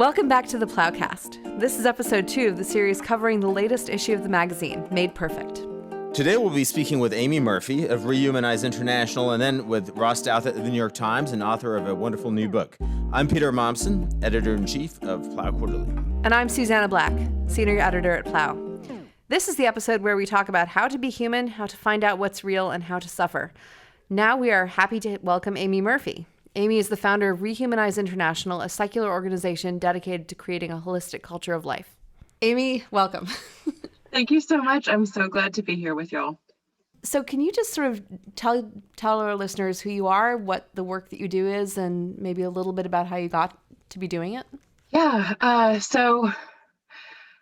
Welcome back to the PloughCast. This is episode 2 of the series covering the latest issue of the magazine, Made Perfect. Today we'll be speaking with Aimee Murphy of Rehumanization International, and then with Ross Douthat of the New York Times and author of a wonderful new book. I'm Peter Mommsen, Editor-in-Chief of Plough Quarterly. And I'm Susannah Black, Senior Editor at Plough. This is the episode where we talk about how to be human, how to find out what's real, and how to suffer. Now we are happy to welcome Aimee Murphy. Aimee is the founder of Rehumanization International, a secular organization dedicated to creating a holistic culture of life. Aimee, welcome. Thank you so much. I'm so glad to be here with y'all. So can you just sort of tell our listeners who you are, what the work that you do is, and maybe a little bit about how you got to be doing it? Yeah, so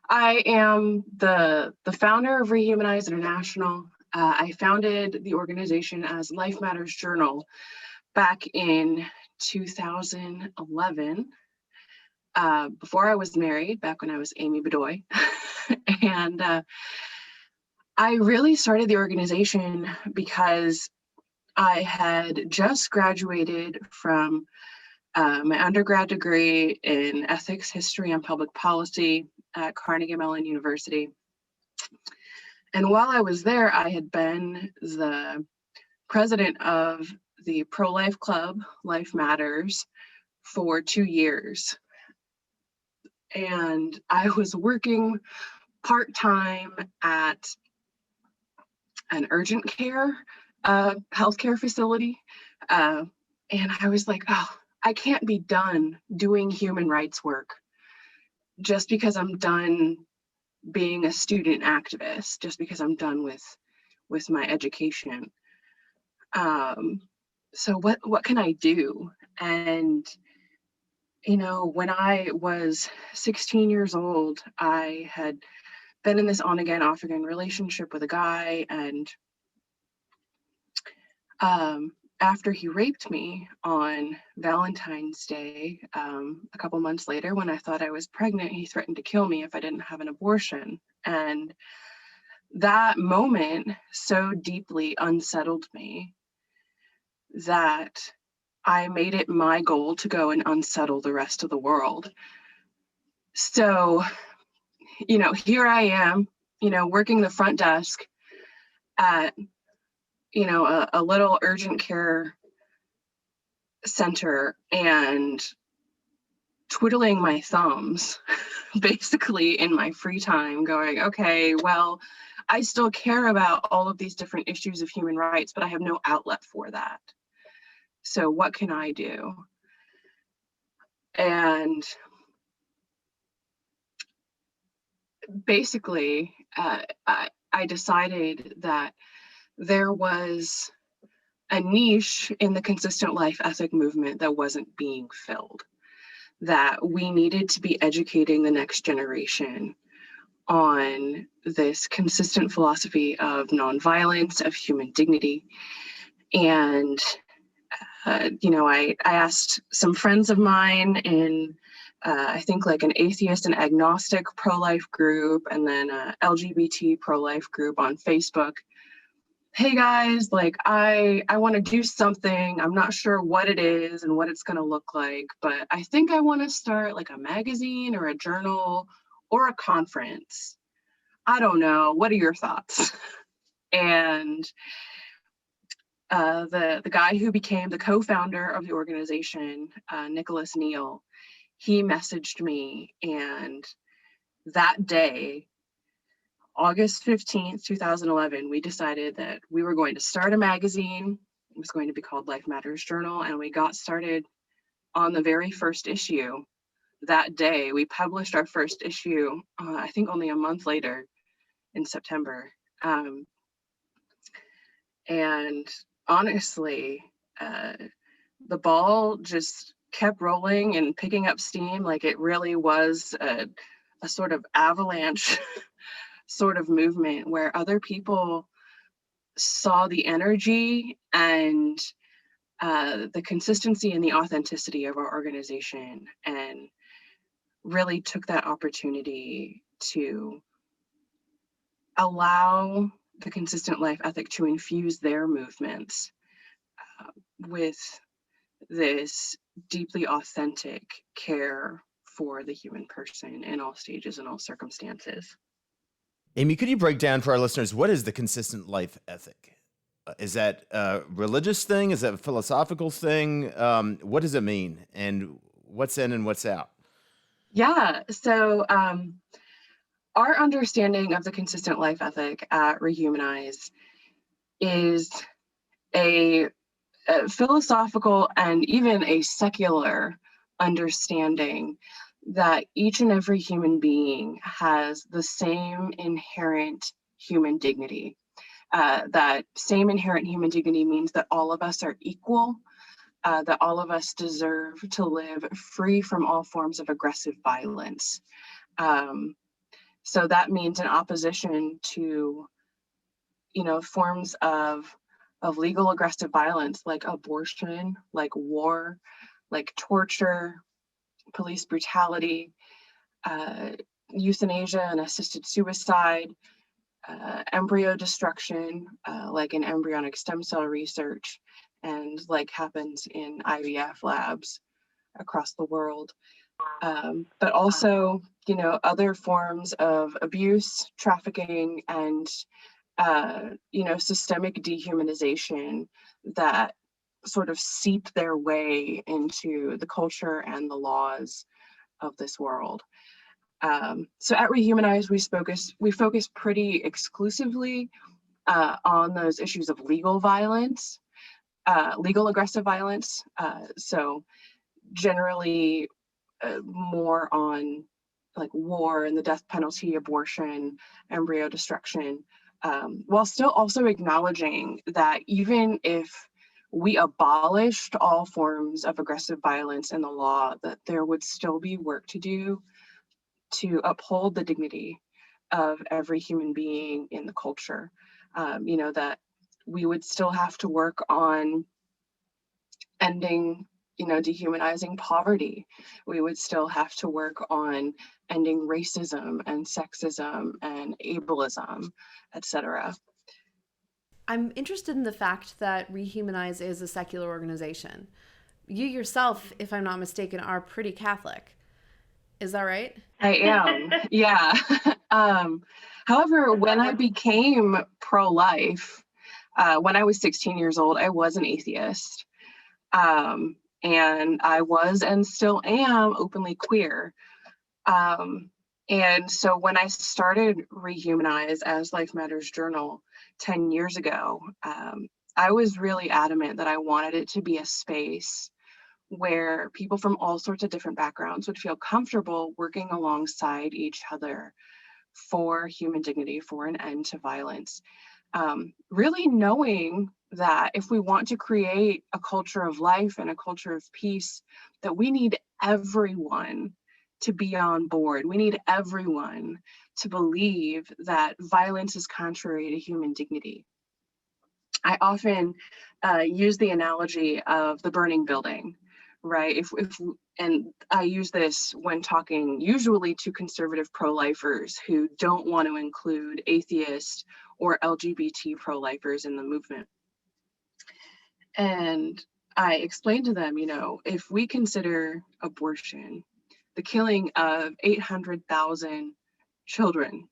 I am the founder of Rehumanize International. I founded the organization as Life Matters Journal back in 2011, before I was married, back when I was Aimee Bedoy. And I really started the organization because I had just graduated from my undergrad degree in ethics, history, and public policy at Carnegie Mellon University. And while I was there, I had been the president of the Prolife Club, Life Matters, for 2 years. And I was working part-time at an urgent care healthcare facility. And I was like, oh, I can't be done doing human rights work just because I'm done being a student activist, just because I'm done with my education. So what can I do? And, you know, when I was 16 years old, I had been in this on-again, off-again relationship with a guy. And after he raped me on Valentine's Day, a couple months later, when I thought I was pregnant, he threatened to kill me if I didn't have an abortion. And that moment so deeply unsettled me that I made it my goal to go and unsettle the rest of the world. So, you know, here I am, you know, working the front desk at, you know, a little urgent care center and twiddling my thumbs, basically in my free time, going, okay, well, I still care about all of these different issues of human rights, but I have no outlet for that. So what can I do? And basically, I decided that there was a niche in the consistent life ethic movement that wasn't being filled, that we needed to be educating the next generation on this consistent philosophy of nonviolence, of human dignity. And you know, I asked some friends of mine in, I think like an atheist and agnostic pro-life group, and then a LGBT pro-life group on Facebook. Hey guys, like I want to do something. I'm not sure what it is and what it's going to look like, but I think I want to start like a magazine or a journal or a conference. I don't know. What are your thoughts? And the guy who became the co-founder of the organization, Nicholas Neal, he messaged me, and that day, August 15th, 2011, we decided that we were going to start a magazine. It was going to be called Life Matters Journal, and we got started on the very first issue that day. We published our first issue, I think only a month later in September. And honestly, the ball just kept rolling and picking up steam. Like it really was a sort of avalanche sort of movement where other people saw the energy and the consistency and the authenticity of our organization and really took that opportunity to allow the consistent life ethic to infuse their movements with this deeply authentic care for the human person in all stages and all circumstances. Aimee, could you break down for our listeners, what is the consistent life ethic? Is that a religious thing? Is that a philosophical thing? What does it mean? And what's in and what's out? Yeah, so our understanding of the consistent life ethic at Rehumanize is a philosophical and even a secular understanding that each and every human being has the same inherent human dignity. That same inherent human dignity means that all of us are equal, that all of us deserve to live free from all forms of aggressive violence. So that means in opposition to, forms of legal aggressive violence like abortion, like war, like torture, police brutality, euthanasia and assisted suicide, embryo destruction, like in embryonic stem cell research, and like happens in IVF labs across the world. But also, other forms of abuse, trafficking, and, systemic dehumanization that sort of seep their way into the culture and the laws of this world. So at Rehumanize, we focus pretty exclusively on those issues of legal violence, legal aggressive violence. So generally more on like war and the death penalty, abortion, embryo destruction, while still also acknowledging that even if we abolished all forms of aggressive violence in the law, that there would still be work to do to uphold the dignity of every human being in the culture. That we would still have to work on ending, dehumanizing poverty. We would still have to work on ending racism and sexism and ableism, etc. I'm interested in the fact that Rehumanize is a secular organization. You yourself, if I'm not mistaken, are pretty Catholic. Is that right? I am, yeah. However, when I became pro-life, when I was 16 years old, I was an atheist. And I was and still am openly queer. And so when I started Rehumanize as Life Matters Journal 10 years ago, I was really adamant that I wanted it to be a space where people from all sorts of different backgrounds would feel comfortable working alongside each other for human dignity, for an end to violence. Really knowing that if we want to create a culture of life and a culture of peace, that we need everyone to be on board. We need everyone to believe that violence is contrary to human dignity. I often use the analogy of the burning building, right? And I use this when talking usually to conservative pro-lifers who don't want to include atheists or LGBT pro-lifers in the movement. And I explained to them, if we consider abortion, the killing of 800,000 children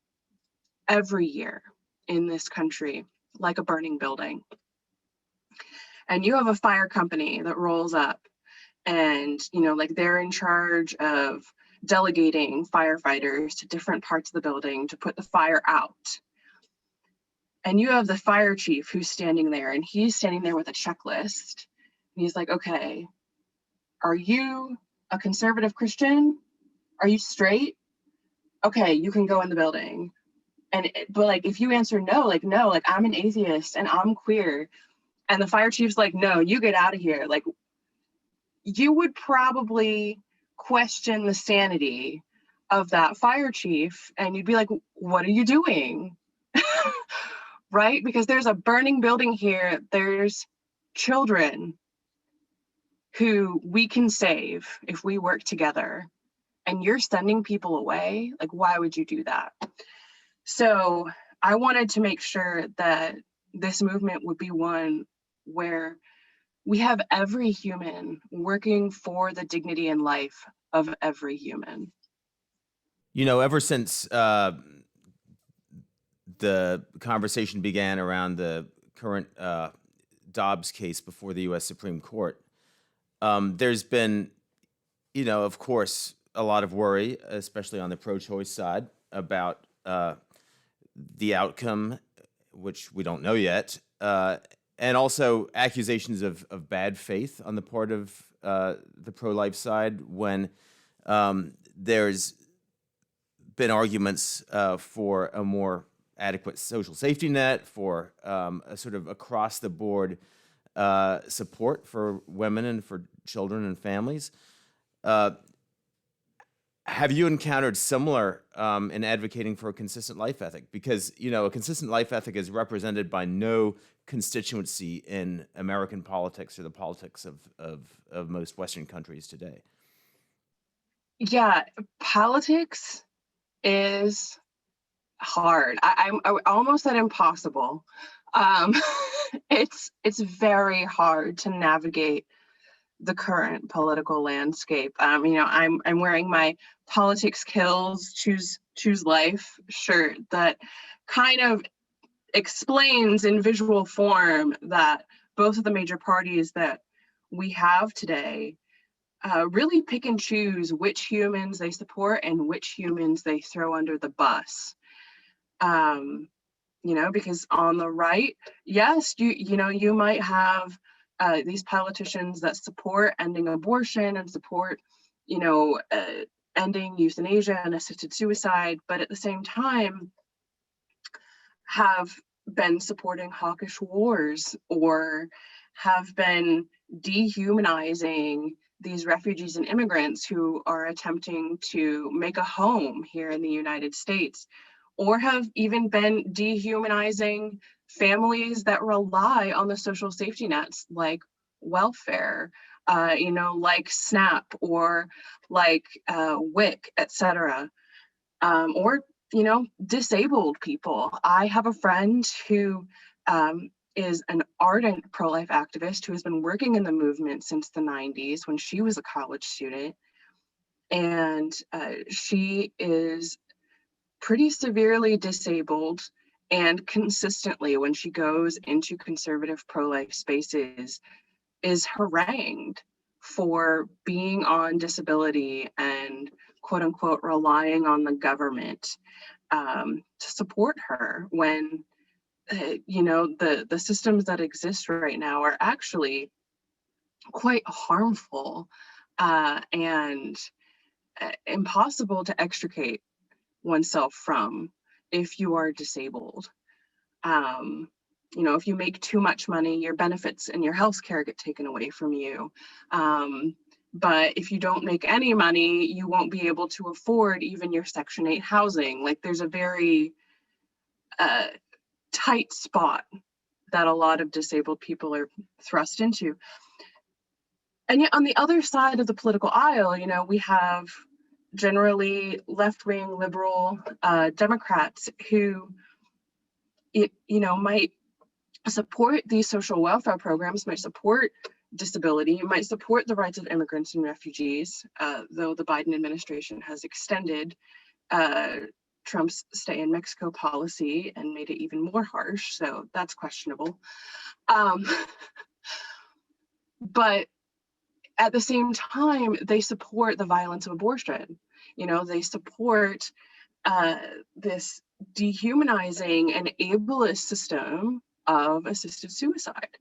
every year in this country, like a burning building, and you have a fire company that rolls up and, like they're in charge of delegating firefighters to different parts of the building to put the fire out. And you have the fire chief who's standing there, and he's standing there with a checklist. And he's like, okay, are you a conservative Christian? Are you straight? Okay, you can go in the building. But like, if you answer no, like I'm an atheist and I'm queer, and the fire chief's like, no, you get out of here. Like, you would probably question the sanity of that fire chief, and you'd be like, what are you doing? Right? Because there's a burning building here. There's children who we can save if we work together, and you're sending people away. Like, why would you do that? So I wanted to make sure that this movement would be one where we have every human working for the dignity and life of every human. Ever since the conversation began around the current Dobbs case before the U.S. Supreme Court, there's been, of course, a lot of worry, especially on the pro-choice side, about the outcome, which we don't know yet, and also accusations of bad faith on the part of the pro-life side when there's been arguments for a more adequate social safety net, for a sort of across-the-board support for women and for children and families. Have you encountered similar in advocating for a consistent life ethic? Because, a consistent life ethic is represented by no constituency in American politics or the politics of most Western countries today. Yeah, politics is hard. I almost said impossible. It's very hard to navigate the current political landscape. I'm wearing my politics kills, choose life shirt that kind of explains in visual form that both of the major parties that we have today really pick and choose which humans they support and which humans they throw under the bus. Because on the right, yes, you might have these politicians that support ending abortion and support, ending euthanasia and assisted suicide, but at the same time have been supporting hawkish wars or have been dehumanizing these refugees and immigrants who are attempting to make a home here in the United States, or have even been dehumanizing families that rely on the social safety nets like welfare, like SNAP or like WIC, etc., or disabled people. I have a friend who is an ardent pro-life activist who has been working in the movement since the 90s when she was a college student, and she is pretty severely disabled, and consistently when she goes into conservative pro-life spaces is harangued for being on disability and quote unquote relying on the government to support her when the systems that exist right now are actually quite harmful and impossible to extricate oneself from if you are disabled. If you make too much money, your benefits and your health care get taken away from you. But if you don't make any money, you won't be able to afford even your Section 8 housing. Like, there's a very tight spot that a lot of disabled people are thrust into. And yet on the other side of the political aisle, we have generally left-wing liberal Democrats who, might support these social welfare programs, might support disability, might support the rights of immigrants and refugees, though the Biden administration has extended Trump's stay in Mexico policy and made it even more harsh. So that's questionable. But at the same time, they support the violence of abortion. They support this dehumanizing and ableist system of assisted suicide.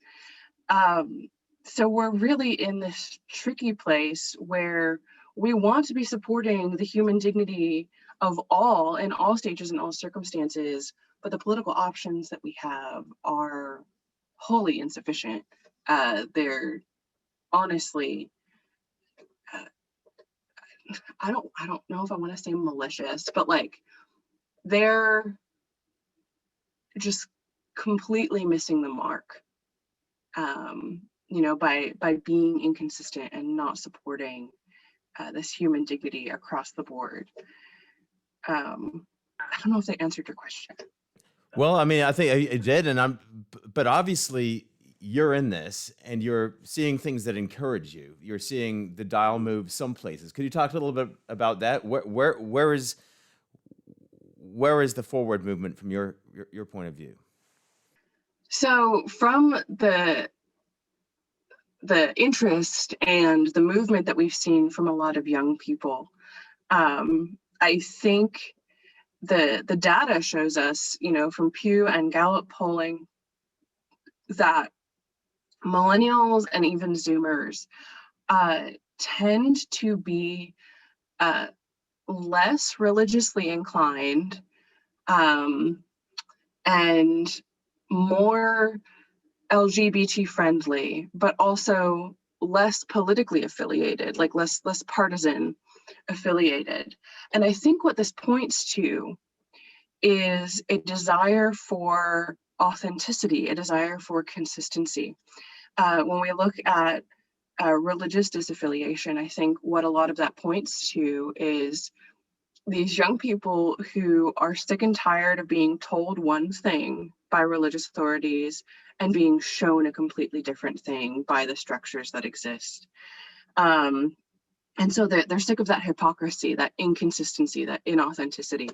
So we're really in this tricky place where we want to be supporting the human dignity of all in all stages and all circumstances, but the political options that we have are wholly insufficient. They're honestly, I don't know if I want to say malicious, but like they're just completely missing the mark. By being inconsistent and not supporting this human dignity across the board. I don't know if they answered your question. Well, I mean, I think it did, but obviously, you're in this and you're seeing things that encourage you. You're seeing the dial move some places. Could you talk a little bit about that? Where is the forward movement from your point of view? So from the interest and the movement that we've seen from a lot of young people, I think the data shows us, from Pew and Gallup polling, that millennials and even Zoomers tend to be less religiously inclined, and more LGBT friendly, but also less politically affiliated, like less partisan affiliated. And I think what this points to is a desire for authenticity, a desire for consistency. When we look at religious disaffiliation, I think what a lot of that points to is these young people who are sick and tired of being told one thing by religious authorities and being shown a completely different thing by the structures that exist. And so they're sick of that hypocrisy, that inconsistency, that inauthenticity.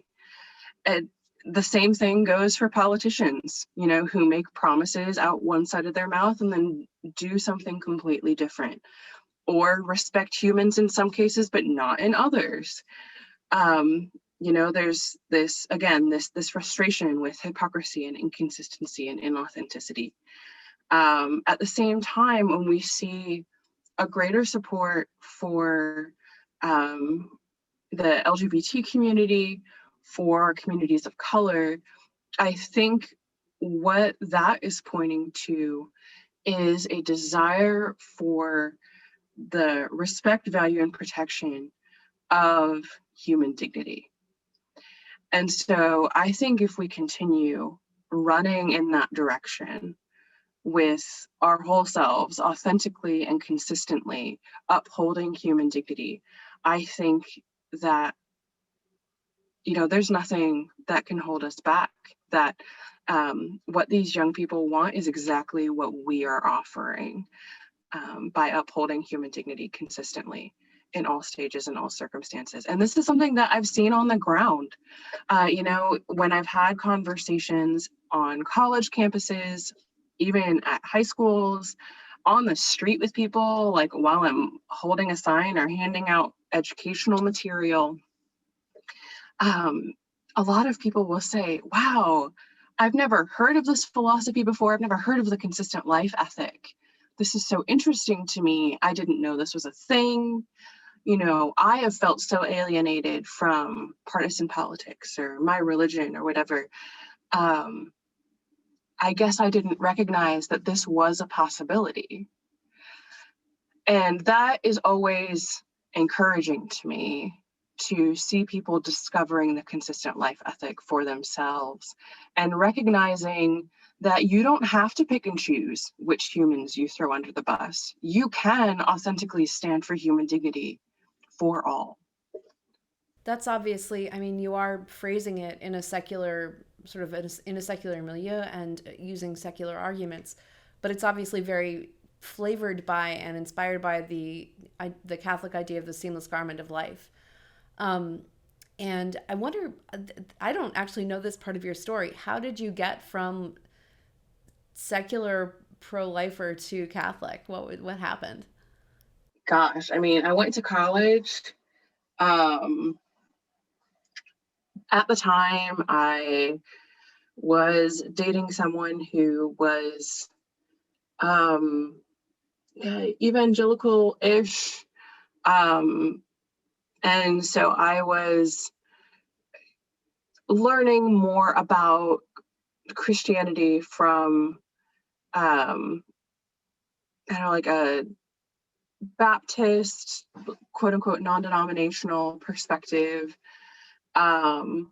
And the same thing goes for politicians, who make promises out one side of their mouth and then do something completely different, or respect humans in some cases, but not in others. There's this frustration with hypocrisy and inconsistency and inauthenticity. At the same time, when we see a greater support for the LGBT community, for communities of color, I think what that is pointing to is a desire for the respect, value, and protection of human dignity. And so I think if we continue running in that direction with our whole selves, authentically and consistently upholding human dignity, I think that, there's nothing that can hold us back, that what these young people want is exactly what we are offering, by upholding human dignity consistently in all stages and all circumstances. And this is something that I've seen on the ground. When I've had conversations on college campuses, even at high schools, on the street with people, like while I'm holding a sign or handing out educational material, a lot of people will say, wow, I've never heard of this philosophy before. I've never heard of the consistent life ethic. This is so interesting to me. I didn't know this was a thing. I have felt so alienated from partisan politics or my religion or whatever. I guess I didn't recognize that this was a possibility. And that is always encouraging to me, to see people discovering the consistent life ethic for themselves and recognizing that you don't have to pick and choose which humans you throw under the bus. You can authentically stand for human dignity for all. That's obviously, you are phrasing it in a secular, in a secular milieu and using secular arguments, but it's obviously very flavored by and inspired by the Catholic idea of the seamless garment of life. And I wonder, I don't actually know this part of your story. How did you get from secular pro-lifer to Catholic? What happened? Gosh, I went to college. At the time, I was dating someone who was evangelical-ish. And so I was learning more about Christianity from, like a Baptist, quote unquote, non-denominational perspective. And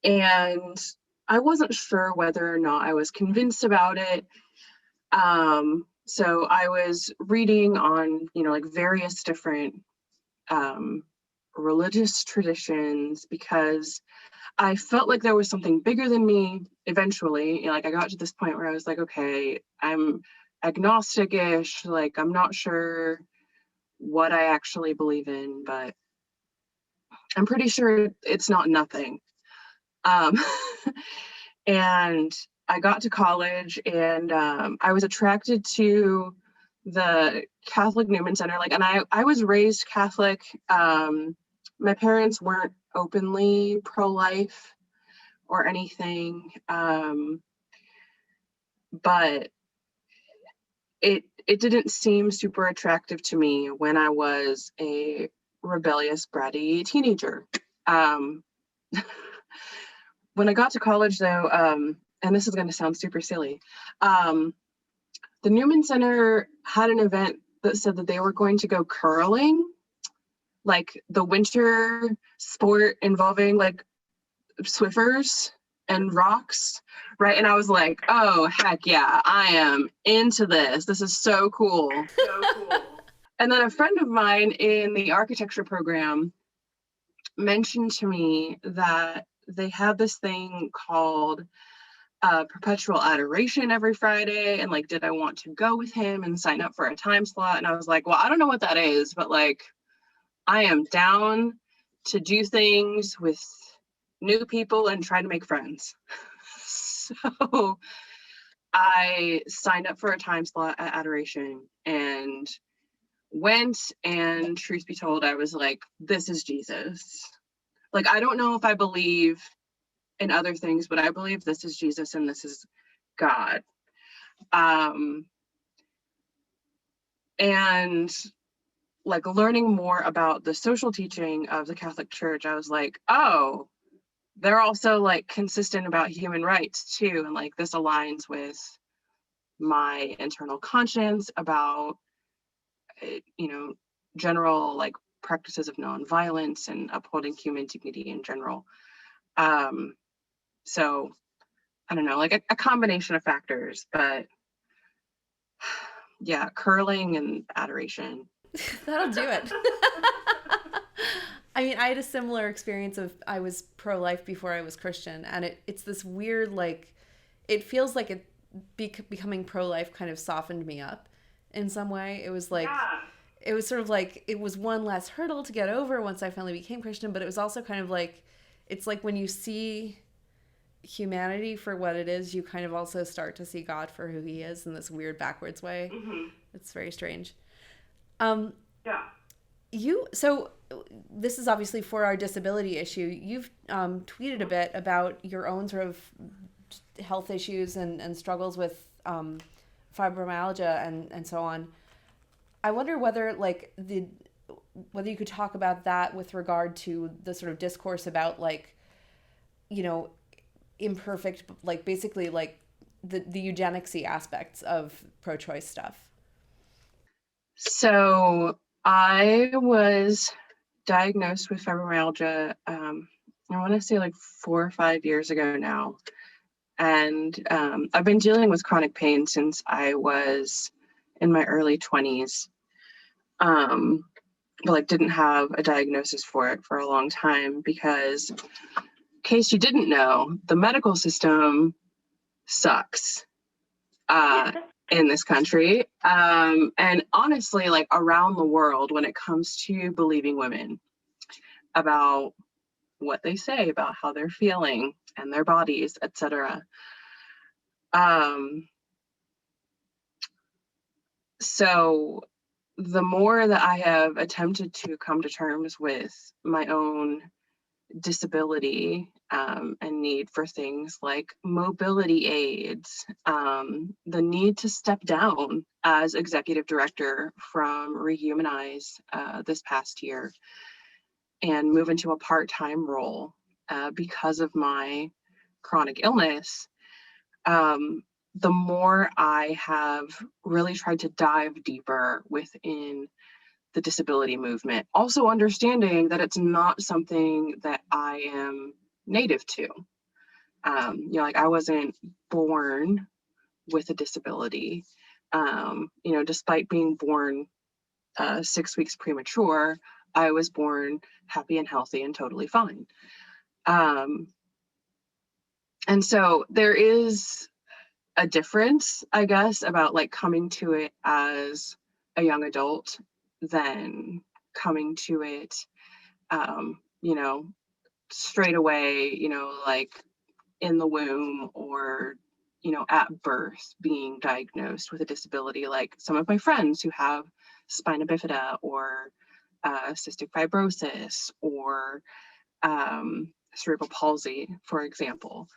I wasn't sure whether or not I was convinced about it. So I was reading on, like various different religious traditions because I felt like there was something bigger than me eventually. You know, like I got to this point where I was like, okay, I'm agnostic-ish, like I'm not sure what I actually believe in, but I'm pretty sure it's not nothing. Um, and I got to college and I was attracted to the Catholic Newman Center. Like, and I was raised Catholic. My parents weren't openly pro-life or anything, but it didn't seem super attractive to me when I was a rebellious, bratty teenager. When I got to college, though, and this is going to sound super silly, the Newman Center had an event that said that they were going to go curling, like the winter sport involving like Swiffers and rocks, right? And I was like, oh, heck yeah, I am into this. This is so cool. So cool. And then a friend of mine in the architecture program mentioned to me that they had this thing called perpetual adoration every Friday, and like, did I want to go with him and sign up for a time slot? And I was like, well, I don't know what that is, but like, I am down to do things with new people and try to make friends. So I signed up for a time slot at adoration and went, and truth be told, I was like, this is Jesus. Like, I don't know if I believe in other things, but I believe this is Jesus and this is God. And like learning more about the social teaching of the Catholic Church, I was like, oh, they're also like consistent about human rights too. And like, this aligns with my internal conscience about, you know, general like practices of nonviolence and upholding human dignity in general. So I don't know, like a combination of factors, but yeah, curling and adoration. That'll do it. I mean, I had a similar experience of I was pro-life before I was Christian, and it's this weird, like, it feels like it becoming pro-life kind of softened me up in some way. It was like, yeah. It was sort of like, it was one less hurdle to get over once I finally became Christian, but it was also kind of like, it's like when you see humanity for what it is, you kind of also start to see God for who he is in this weird backwards way. Mm-hmm. It's very strange. Yeah. So this is obviously for our disability issue. You've tweeted a bit about your own sort of health issues and struggles with fibromyalgia and so on. I wonder whether whether you could talk about that with regard to the sort of discourse about like, you know, imperfect, like basically like the eugenicsy aspects of pro-choice stuff. So I was diagnosed with fibromyalgia, I want to say like 4 or 5 years ago now. And I've been dealing with chronic pain since I was in my early 20s. But like didn't have a diagnosis for it for a long time because, in case you didn't know, the medical system sucks in this country. And honestly, like around the world when it comes to believing women about what they say about how they're feeling and their bodies, etc. So the more that I have attempted to come to terms with my own disability and need for things like mobility aids, the need to step down as executive director from Rehumanize this past year and move into a part-time role because of my chronic illness, the more I have really tried to dive deeper within the disability movement, also understanding that it's not something that I am native to. You know, like I wasn't born with a disability. You know, despite being born 6 weeks premature, I was born happy and healthy and totally fine. And so there is a difference, I guess, about like coming to it as a young adult than coming to it, you know, straight away, you know, like in the womb or, you know, at birth being diagnosed with a disability, like some of my friends who have spina bifida or cystic fibrosis or cerebral palsy, for example.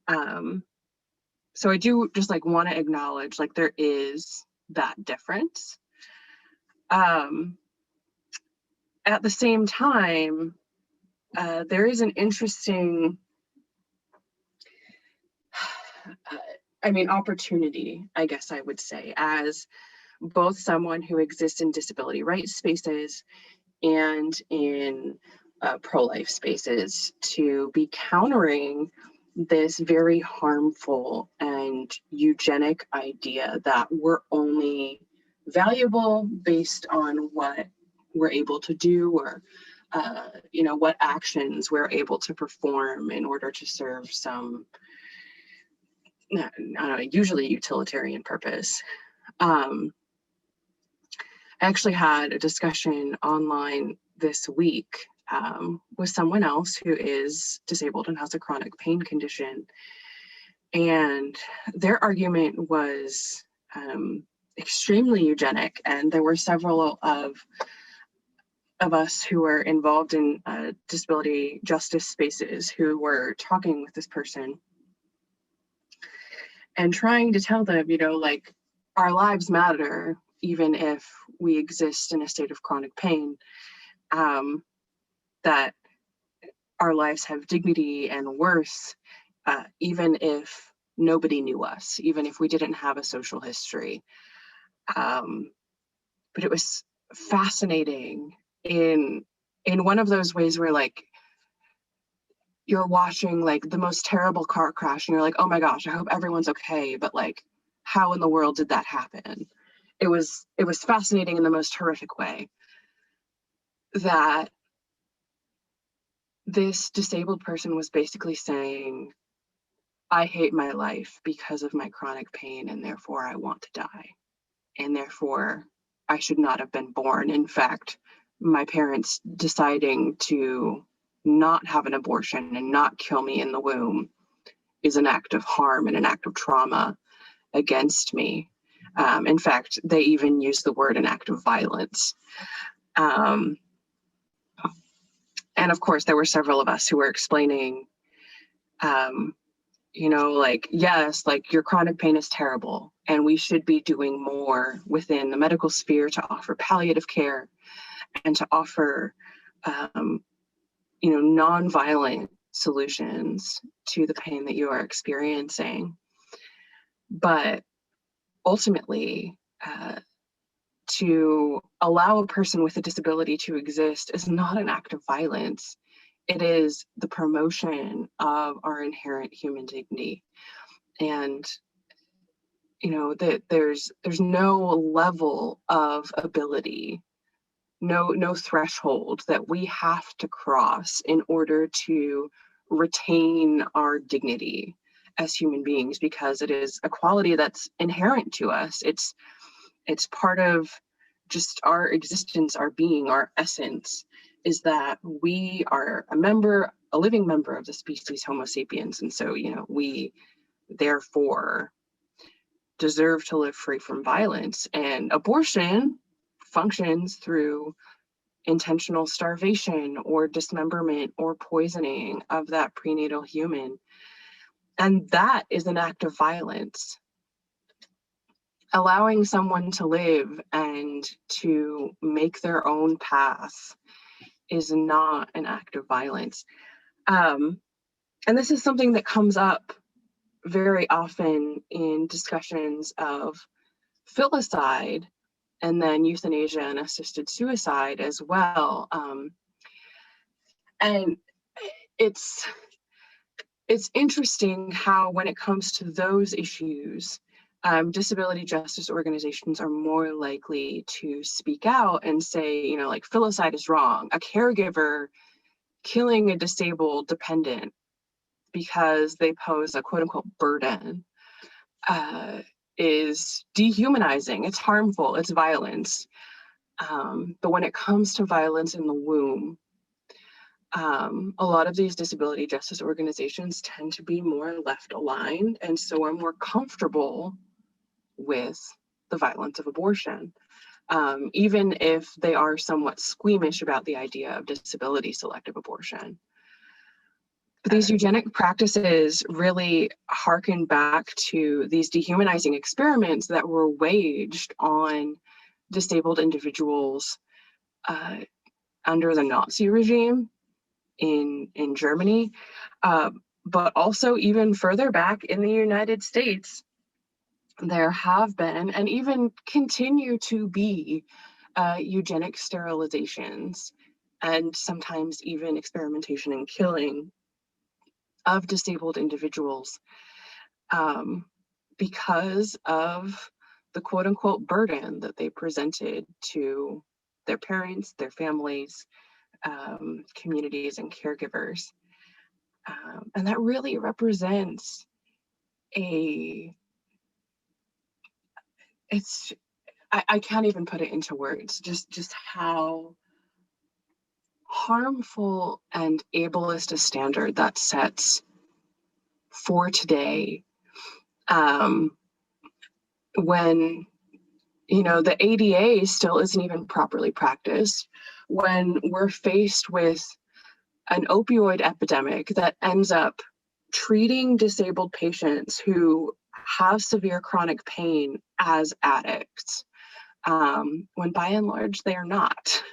So I do just like want to acknowledge like there is that difference. At the same time, there is an interesting, opportunity, I guess I would say, as both someone who exists in disability rights spaces and in pro-life spaces to be countering this very harmful and eugenic idea that we're only valuable based on what we're able to do or you know, what actions we're able to perform in order to serve some usually utilitarian purpose. I actually had a discussion online this week with someone else who is disabled and has a chronic pain condition. And their argument was extremely eugenic. And there were several of us who were involved in disability justice spaces who were talking with this person and trying to tell them, you know, like our lives matter, even if we exist in a state of chronic pain, that our lives have dignity and worth, even if nobody knew us, even if we didn't have a social history. But it was fascinating in one of those ways where like you're watching like the most terrible car crash and you're like, oh my gosh, I hope everyone's okay. But like, how in the world did that happen? It was fascinating in the most horrific way that this disabled person was basically saying, I hate my life because of my chronic pain and therefore I want to die. And therefore I should not have been born. In fact, my parents deciding to not have an abortion and not kill me in the womb is an act of harm and an act of trauma against me. In fact, they even use the word an act of violence. And of course, there were several of us who were explaining, you know, like, yes, like your chronic pain is terrible, and we should be doing more within the medical sphere to offer palliative care and to offer, you know, nonviolent solutions to the pain that you are experiencing. But ultimately, to allow a person with a disability to exist is not an act of violence. It is the promotion of our inherent human dignity. And, you know, that there's no level of ability, no threshold that we have to cross in order to retain our dignity as human beings, because it is a quality that's inherent to us. It's part of just our existence, our being, our essence, is that we are a living member of the species Homo sapiens. And so, you know, we therefore deserve to live free from violence. And abortion functions through intentional starvation or dismemberment or poisoning of that prenatal human. And that is an act of violence. Allowing someone to live and to make their own path is not an act of violence. And this is something that comes up very often in discussions of filicide and then euthanasia and assisted suicide as well. And it's interesting how when it comes to those issues, disability justice organizations are more likely to speak out and say, like, filicide is wrong. A caregiver killing a disabled dependent because they pose a quote unquote burden is dehumanizing. It's harmful. It's violence. But when it comes to violence in the womb, a lot of these disability justice organizations tend to be more left aligned, and so are more comfortable with the violence of abortion, even if they are somewhat squeamish about the idea of disability selective abortion. But these eugenic practices really harken back to these dehumanizing experiments that were waged on disabled individuals under the Nazi regime in Germany, but also even further back in the United States. There have been, and even continue to be, eugenic sterilizations and sometimes even experimentation and killing of disabled individuals because of the quote unquote burden that they presented to their parents, their families, communities, and caregivers. And that really represents I can't even put it into words, just how harmful and ableist a standard that sets for today, when the ADA still isn't even properly practiced, when we're faced with an opioid epidemic that ends up treating disabled patients who have severe chronic pain as addicts, when by and large they are not.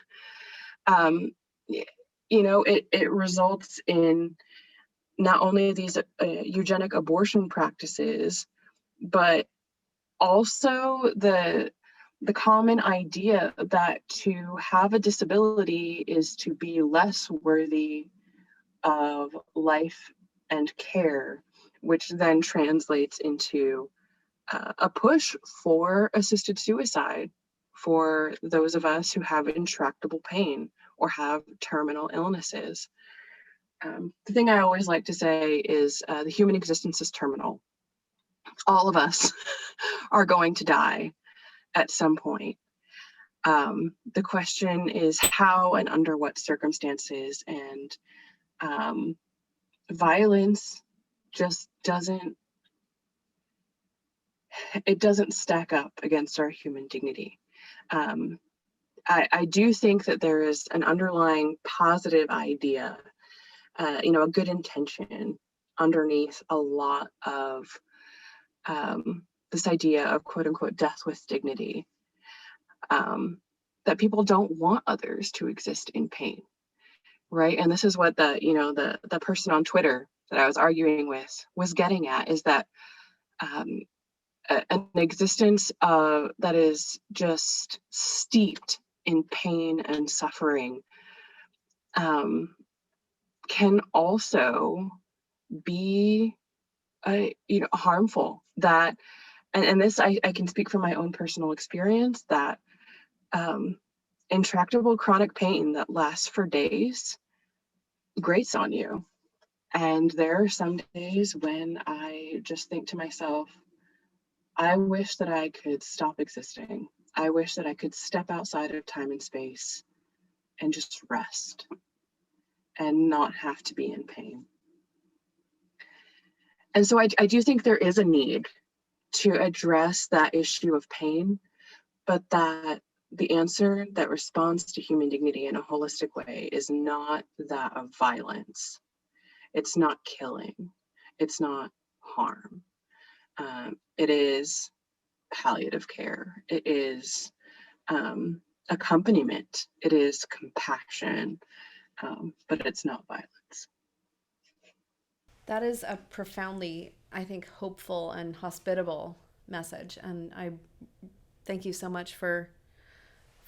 It results in not only these eugenic abortion practices, but also the common idea that to have a disability is to be less worthy of life and care, which then translates into a push for assisted suicide for those of us who have intractable pain or have terminal illnesses. The thing I always like to say is the human existence is terminal. All of us are going to die at some point. The question is how and under what circumstances, and violence just doesn't stack up against our human dignity. I do think that there is an underlying positive idea, a good intention underneath a lot of this idea of quote unquote death with dignity, that people don't want others to exist in pain, right? And this is what the person on Twitter that I was arguing with was getting at, is that an existence that is just steeped in pain and suffering can also be harmful. That and this I can speak from my own personal experience, that intractable chronic pain that lasts for days grates on you. And there are some days when I just think to myself, I wish that I could stop existing. I wish that I could step outside of time and space and just rest and not have to be in pain. And so I do think there is a need to address that issue of pain, but that the answer that responds to human dignity in a holistic way is not that of violence. It's not killing. It's not harm. It is palliative care. It is accompaniment. It is compassion, but it's not violence. That is a profoundly, I think, hopeful and hospitable message. And I thank you so much for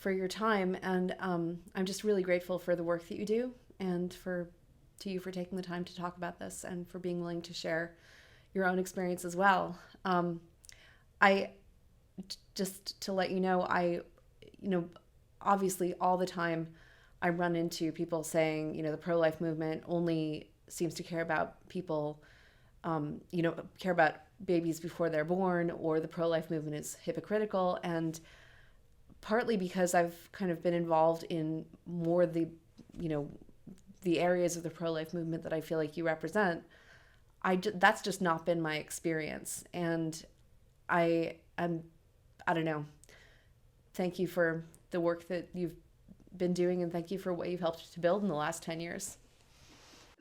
your time. And I'm just really grateful for the work that you do, and to you for taking the time to talk about this and for being willing to share your own experience as well. I just to let you know, obviously all the time I run into people saying, the pro-life movement only seems to care about people, care about babies before they're born, or the pro-life movement is hypocritical. And partly because I've kind of been involved in more the areas of the pro-life movement that I feel like you represent, that's just not been my experience. And I don't know. Thank you for the work that you've been doing, and thank you for what you've helped to build in the last 10 years.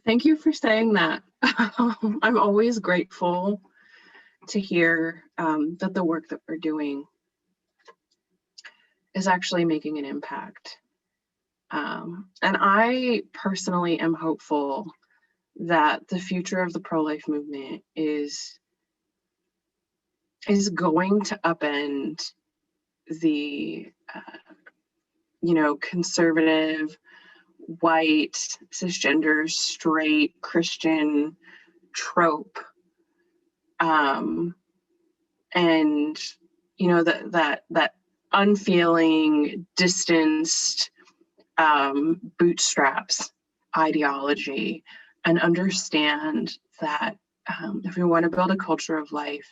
Thank you for saying that. I'm always grateful to hear that the work that we're doing is actually making an impact. And I personally am hopeful that the future of the pro-life movement is going to upend the conservative, white, cisgender, straight Christian trope, and that unfeeling, distanced, bootstraps ideology, and understand that if we want to build a culture of life,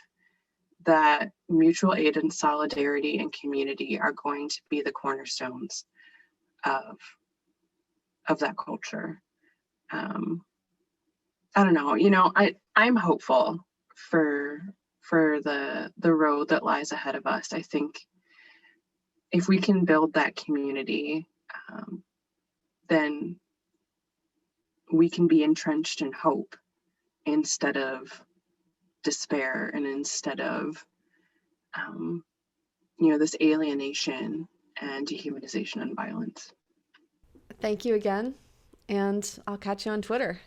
that mutual aid and solidarity and community are going to be the cornerstones of that culture. I don't know. I'm hopeful for the road that lies ahead of us. I think if we can build that community, then we can be entrenched in hope instead of despair, and instead of this alienation and dehumanization and violence. Thank you again, and I'll catch you on Twitter.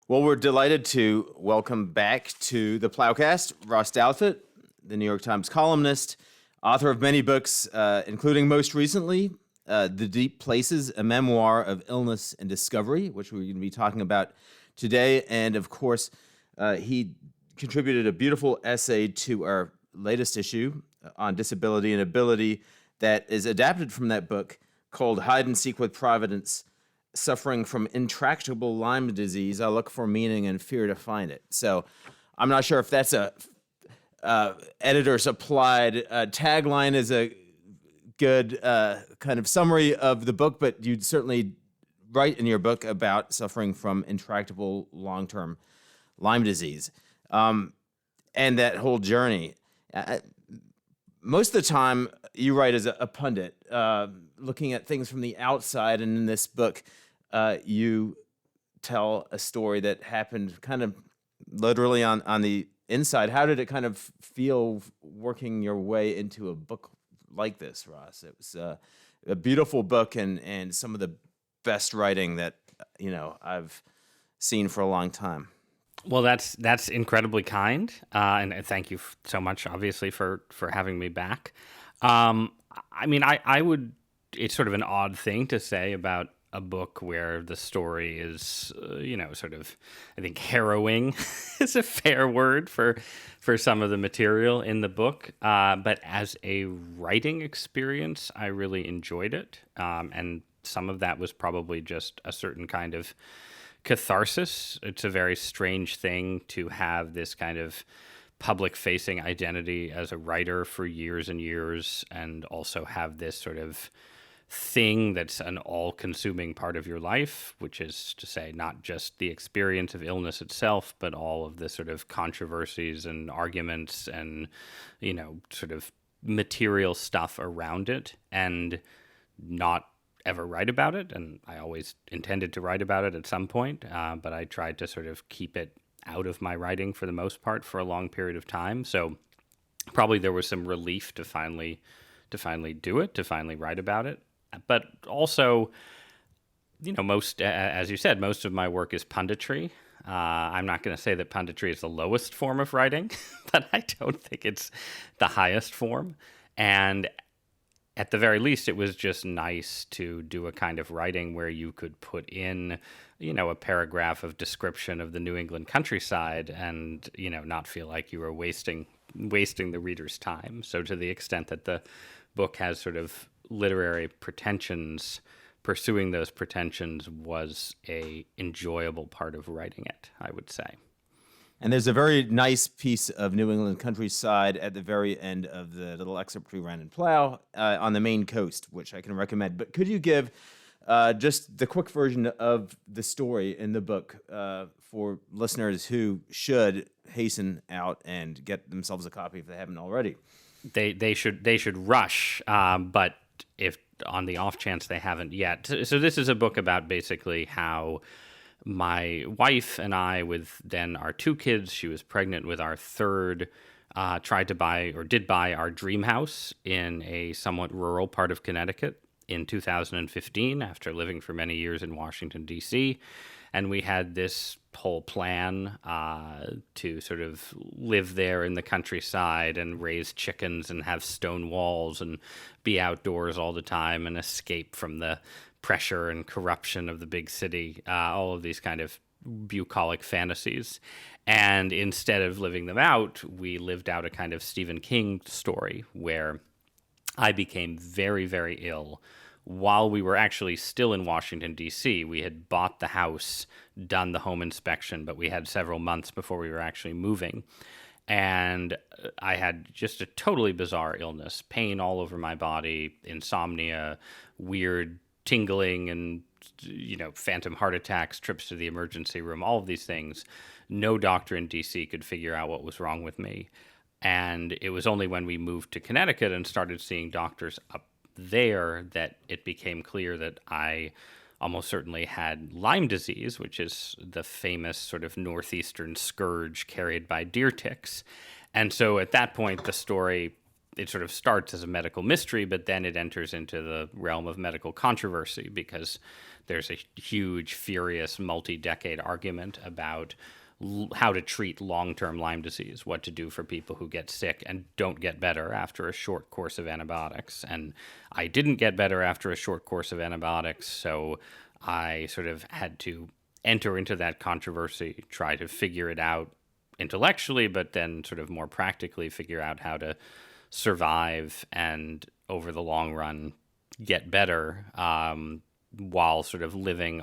Well, we're delighted to welcome back to the PloughCast Ross Douthat, the New York Times columnist, author of many books, including most recently The Deep Places, a memoir of illness and discovery, which we're going to be talking about today. And of course, he contributed a beautiful essay to our latest issue on disability and ability that is adapted from that book, called Hide and Seek with Providence: Suffering from Intractable Lyme Disease. I look for meaning and fear to find it. So I'm not sure if that's a editor's applied tagline, is a good kind of summary of the book, but you'd certainly write in your book about suffering from intractable long-term Lyme disease, and that whole journey. Most of the time, you write as a pundit, looking at things from the outside, and in this book, you tell a story that happened kind of literally on the inside. How did it kind of feel working your way into a book like this, Ross? It was a beautiful book, and some of the best writing that I've seen for a long time. Well, that's incredibly kind, and thank you so much, obviously, for having me back. I mean, I would. It's sort of an odd thing to say about a book where the story is, sort of, I think, harrowing is a fair word for some of the material in the book. But as a writing experience, I really enjoyed it, and some of that was probably just a certain kind of catharsis. It's a very strange thing to have this kind of public-facing identity as a writer for years and years, and also have this sort of thing that's an all-consuming part of your life, which is to say not just the experience of illness itself, but all of the sort of controversies and arguments and, sort of material stuff around it, and not ever write about it. And I always intended to write about it at some point, but I tried to sort of keep it out of my writing for the most part for a long period of time. So probably there was some relief to finally do it, to finally write about it. But also, most, as you said, most of my work is punditry. I'm not going to say that punditry is the lowest form of writing, but I don't think it's the highest form. And at the very least, it was just nice to do a kind of writing where you could put in, a paragraph of description of the New England countryside and, not feel like you were wasting the reader's time. So to the extent that the book has sort of literary pretensions, pursuing those pretensions was a enjoyable part of writing it, I would say. And there's a very nice piece of New England countryside at the very end of the little excerpt we ran in Plough on the Maine coast, which I can recommend. But could you give just the quick version of the story in the book for listeners who should hasten out and get themselves a copy if they haven't already? They should rush, but if on the off chance they haven't yet. So this is a book about basically how my wife and I, with then our 2 kids, she was pregnant with our third, did buy our dream house in a somewhat rural part of Connecticut in 2015 after living for many years in Washington, D.C. And we had this whole plan to sort of live there in the countryside and raise chickens and have stone walls and be outdoors all the time and escape from the pressure and corruption of the big city, all of these kind of bucolic fantasies. And instead of living them out, we lived out a kind of Stephen King story where I became very, very ill while we were actually still in Washington, D.C. We had bought the house, done the home inspection, but we had several months before we were actually moving. And I had just a totally bizarre illness, pain all over my body, insomnia, weird tingling and, phantom heart attacks, trips to the emergency room, all of these things. No doctor in DC could figure out what was wrong with me. And it was only when we moved to Connecticut and started seeing doctors up there that it became clear that I almost certainly had Lyme disease, which is the famous sort of northeastern scourge carried by deer ticks. And so at that point, the story, it sort of starts as a medical mystery, but then it enters into the realm of medical controversy because there's a huge, furious, multi-decade argument about how to treat long-term Lyme disease, what to do for people who get sick and don't get better after a short course of antibiotics. And I didn't get better after a short course of antibiotics, so I sort of had to enter into that controversy, try to figure it out intellectually, but then sort of more practically figure out how to survive and over the long run get better while sort of living,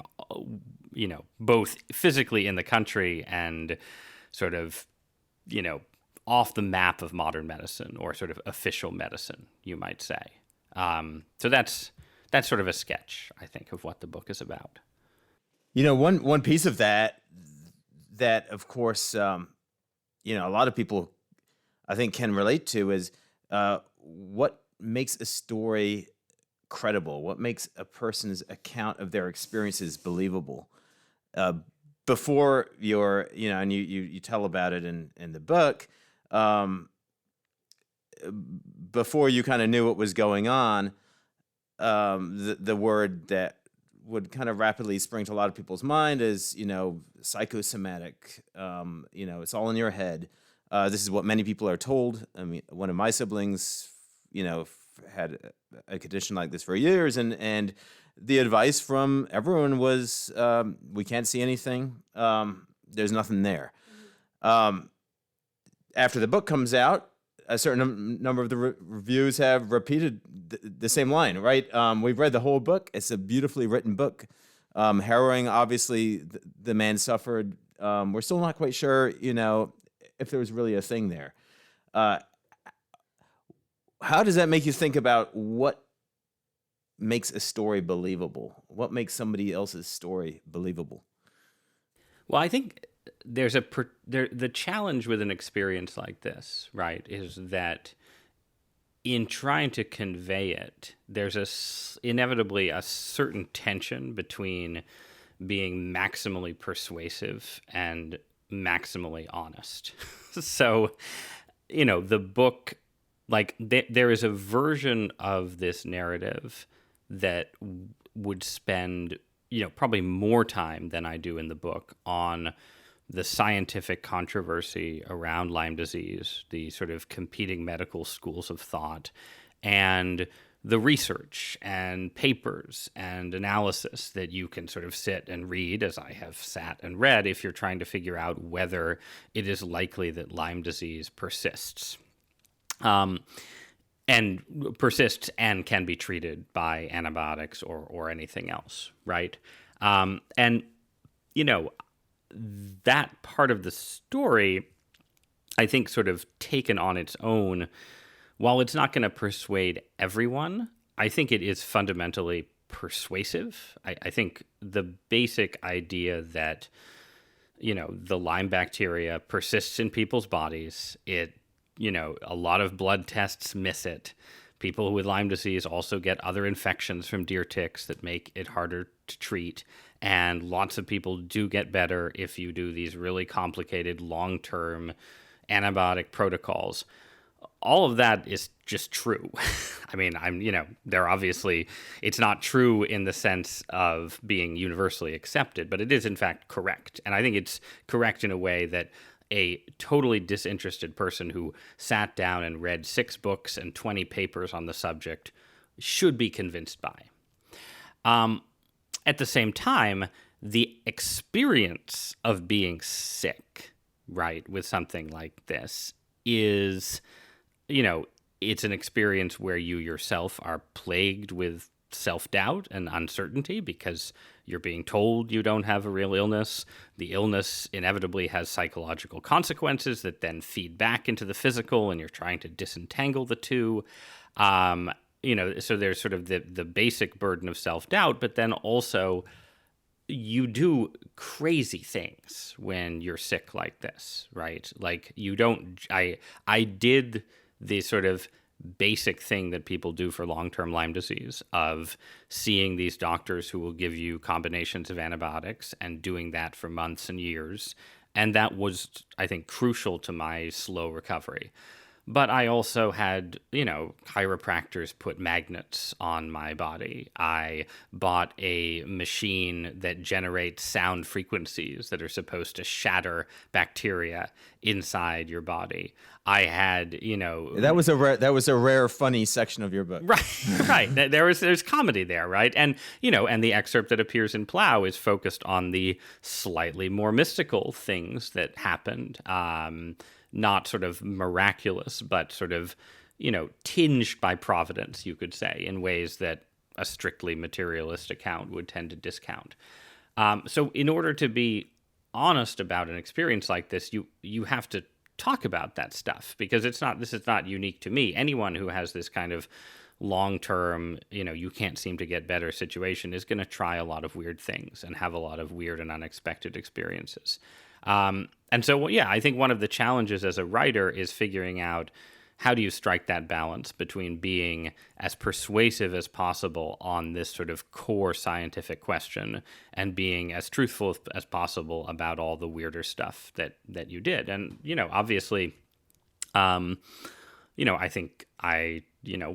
both physically in the country and sort of, off the map of modern medicine or sort of official medicine, you might say. So that's sort of a sketch, I think, of what the book is about. One piece of that of course, a lot of people I think can relate to is what makes a story credible? What makes a person's account of their experiences believable? Before and you tell about it in the book, before you kind of knew what was going on, the word that would kind of rapidly spring to a lot of people's mind is, psychosomatic. It's all in your head. This is what many people are told. I mean, one of my siblings, had a condition like this for years, and the advice from everyone was, we can't see anything. There's nothing there. After the book comes out, a certain number of the reviews have repeated the same line, right? We've read the whole book. It's a beautifully written book. Harrowing, obviously, the man suffered. We're still not quite sure, if there was really a thing there. How does that make you think about what makes a story believable? What makes somebody else's story believable? Well, I think there's the challenge with an experience like this, right, is that in trying to convey it, there's inevitably a certain tension between being maximally persuasive and maximally honest. So, the book, like there is a version of this narrative that would spend, probably more time than I do in the book on the scientific controversy around Lyme disease, the sort of competing medical schools of thought, and the research and papers and analysis that you can sort of sit and read, as I have sat and read, if you're trying to figure out whether it is likely that Lyme disease persists. And persists and can be treated by antibiotics or anything else, right? And, you know, that part of the story, I think, sort of taken on its own, while it's not going to persuade everyone, I think it is fundamentally persuasive. I think the basic idea that, you know, the Lyme bacteria persists in people's bodies, a lot of blood tests miss it. People with Lyme disease also get other infections from deer ticks that make it harder to treat. And lots of people do get better if you do these really complicated long-term antibiotic protocols. All of that is just true. I mean, they're obviously, it's not true in the sense of being universally accepted, but it is in fact correct. And I think it's correct in a way that a totally disinterested person who sat down and read 6 books and 20 papers on the subject should be convinced by. At the same time, the experience of being sick, right, with something like this is, it's an experience where you yourself are plagued with self-doubt and uncertainty because you're being told you don't have a real illness. The illness inevitably has psychological consequences that then feed back into the physical, and you're trying to disentangle the two. So there's sort of the basic burden of self-doubt, but then also you do crazy things when you're sick like this, right? Like I did the sort of basic thing that people do for long-term Lyme disease of seeing these doctors who will give you combinations of antibiotics and doing that for months and years. And that was, I think, crucial to my slow recovery. But I also had, chiropractors put magnets on my body. I bought a machine that generates sound frequencies that are supposed to shatter bacteria inside your body. I had, that was a rare funny section of your book. Right. There's comedy there, right? And, and the excerpt that appears in Plough is focused on the slightly more mystical things that happened. Not sort of miraculous, but sort of, tinged by providence, you could say, in ways that a strictly materialist account would tend to discount. So in order to be honest about an experience like this, you have to talk about that stuff, because this is not unique to me. Anyone who has this kind of long-term, you can't seem to get better situation is going to try a lot of weird things and have a lot of weird and unexpected experiences. And so, I think one of the challenges as a writer is figuring out how do you strike that balance between being as persuasive as possible on this sort of core scientific question and being as truthful as possible about all the weirder stuff that you did. And, obviously, I think I,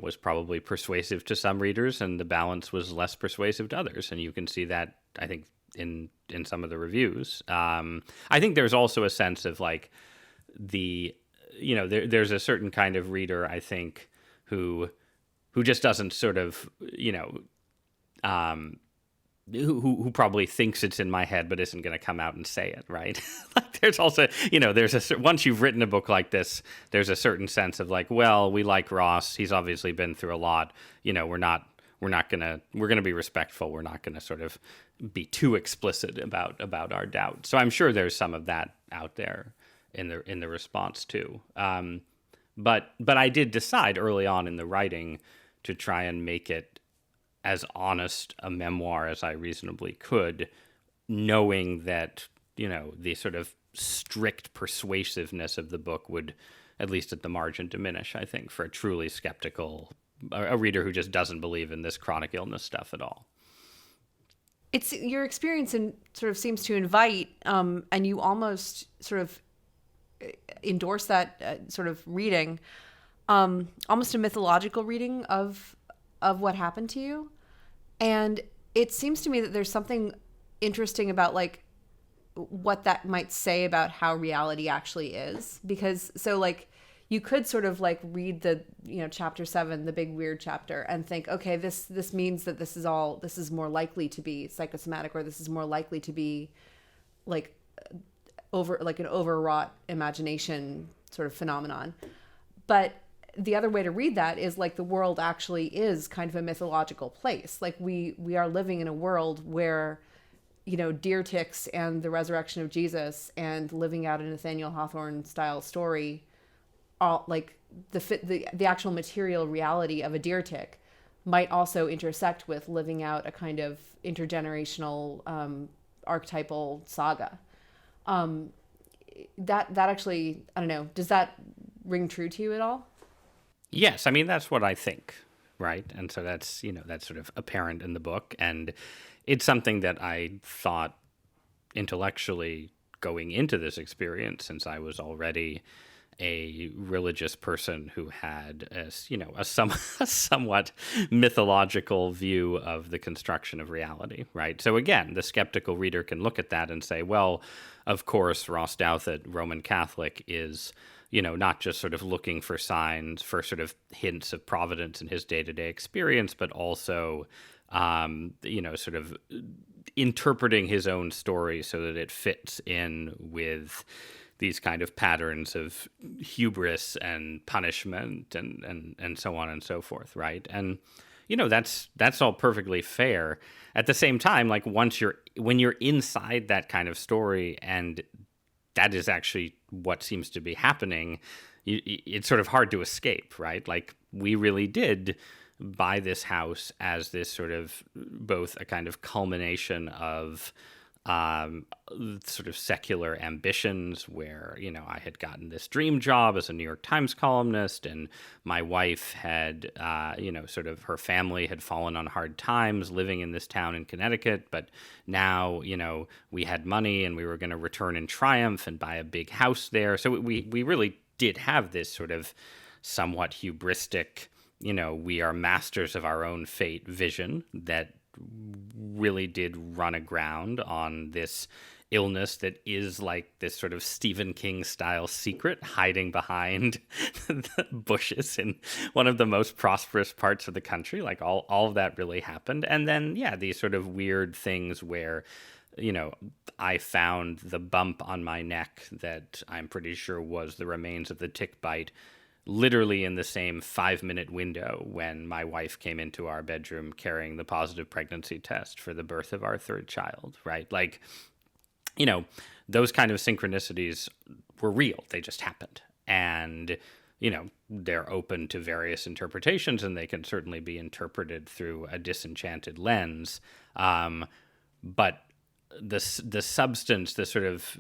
was probably persuasive to some readers, and the balance was less persuasive to others. And you can see that, I think, in some of the reviews. I think there's also a sense of like there's a certain kind of reader, I think, who just doesn't sort of, who probably thinks it's in my head but isn't going to come out and say it, right? Like there's also, once you've written a book like this, there's a certain sense of like, well, we like Ross. He's obviously been through a lot. We're going to be respectful. We're not going to sort of be too explicit about our doubt. So I'm sure there's some of that out there in the response too. But I did decide early on in the writing to try and make it as honest a memoir as I reasonably could, knowing that, the sort of strict persuasiveness of the book would, at least at the margin, diminish, I think, for a truly skeptical, a reader who just doesn't believe in this chronic illness stuff at all. It's your experience and sort of seems to invite, and you almost sort of endorse that sort of reading, almost a mythological reading of what happened to you. And it seems to me that there's something interesting about like what that might say about how reality actually is, because so like you could sort of like read the, chapter 7, the big weird chapter, and think, okay, this means that this is more likely to be psychosomatic, or this is more likely to be like an overwrought imagination sort of phenomenon. But the other way to read that is like the world actually is kind of a mythological place. Like we are living in a world where, deer ticks and the resurrection of Jesus and living out a Nathaniel Hawthorne style story, all like the actual material reality of a deer tick might also intersect with living out a kind of intergenerational archetypal saga. That actually, I don't know, does that ring true to you at all? Yes, I mean, that's what I think, right? And so that's, that's sort of apparent in the book. And it's something that I thought intellectually going into this experience, since I was already a religious person who had a somewhat mythological view of the construction of reality, right? So again, the skeptical reader can look at that and say, well, of course, Ross Douthat, Roman Catholic, is, not just sort of looking for signs, for sort of hints of providence in his day-to-day experience, but also, sort of interpreting his own story so that it fits in with these kind of patterns of hubris and punishment and so on and so forth, right? And that's all perfectly fair. At the same time, like when you're inside that kind of story, and that is actually what seems to be happening, it's sort of hard to escape, right? Like we really did buy this house as this sort of both a kind of culmination of sort of secular ambitions, where, I had gotten this dream job as a New York Times columnist, and my wife had, sort of her family had fallen on hard times living in this town in Connecticut. But now, we had money and we were going to return in triumph and buy a big house there. So we really did have this sort of somewhat hubristic, we are masters of our own fate vision that really did run aground on this illness that is like this sort of Stephen King style secret hiding behind the bushes in one of the most prosperous parts of the country. Like all of that really happened. And then, these sort of weird things where, I found the bump on my neck that I'm pretty sure was the remains of the tick bite literally in the same 5-minute window when my wife came into our bedroom carrying the positive pregnancy test for the birth of our third child, right? Like, those kind of synchronicities were real. They just happened. And, they're open to various interpretations, and they can certainly be interpreted through a disenchanted lens. But the substance, the sort of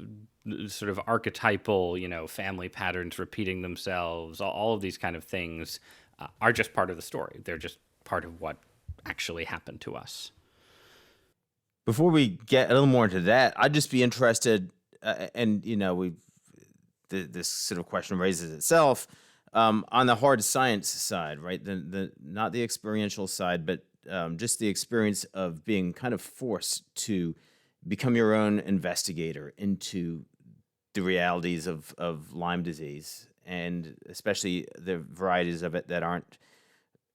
archetypal, family patterns repeating themselves, all of these kind of things are just part of the story. They're just part of what actually happened to us. Before we get a little more into that, I'd just be interested, this sort of question raises itself on the hard science side, right? The not the experiential side, but just the experience of being kind of forced to become your own investigator into the realities of Lyme disease, and especially the varieties of it that aren't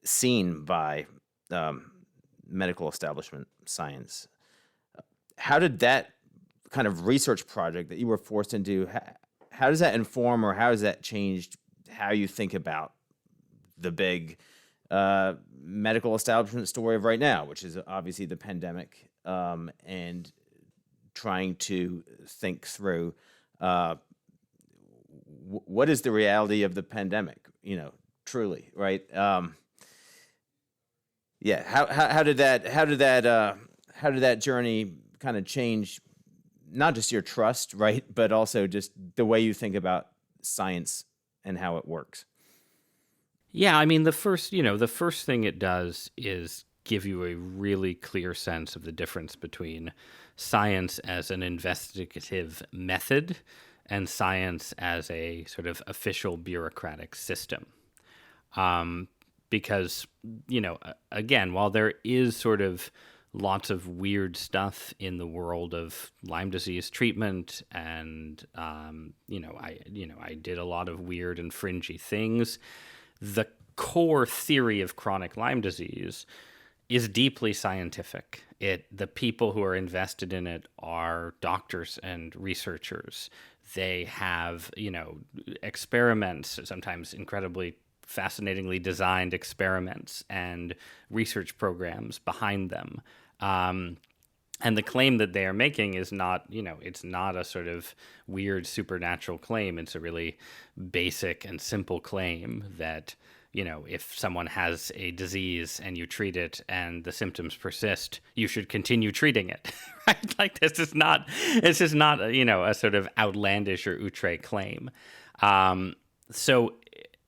seen by medical establishment science. How did that kind of research project that you were forced into, how does that inform, or how has that changed how you think about the big medical establishment story of right now, which is obviously the pandemic, and trying to think through what is the reality of the pandemic, truly, right? How did that journey kind of change not just your trust, right, but also just the way you think about science and how it works? Yeah, I mean, the first thing it does is give you a really clear sense of the difference between science as an investigative method and science as a sort of official bureaucratic system. Because, again, while there is sort of lots of weird stuff in the world of Lyme disease treatment, and I did a lot of weird and fringy things. The core theory of chronic Lyme disease is deeply scientific. The people who are invested in it are doctors and researchers. They have, experiments, sometimes incredibly fascinatingly designed experiments and research programs behind them. And the claim that they are making is not, it's not a sort of weird supernatural claim. It's a really basic and simple claim that, if someone has a disease and you treat it and the symptoms persist, you should continue treating it, right? Like this is not a sort of outlandish or outre claim. So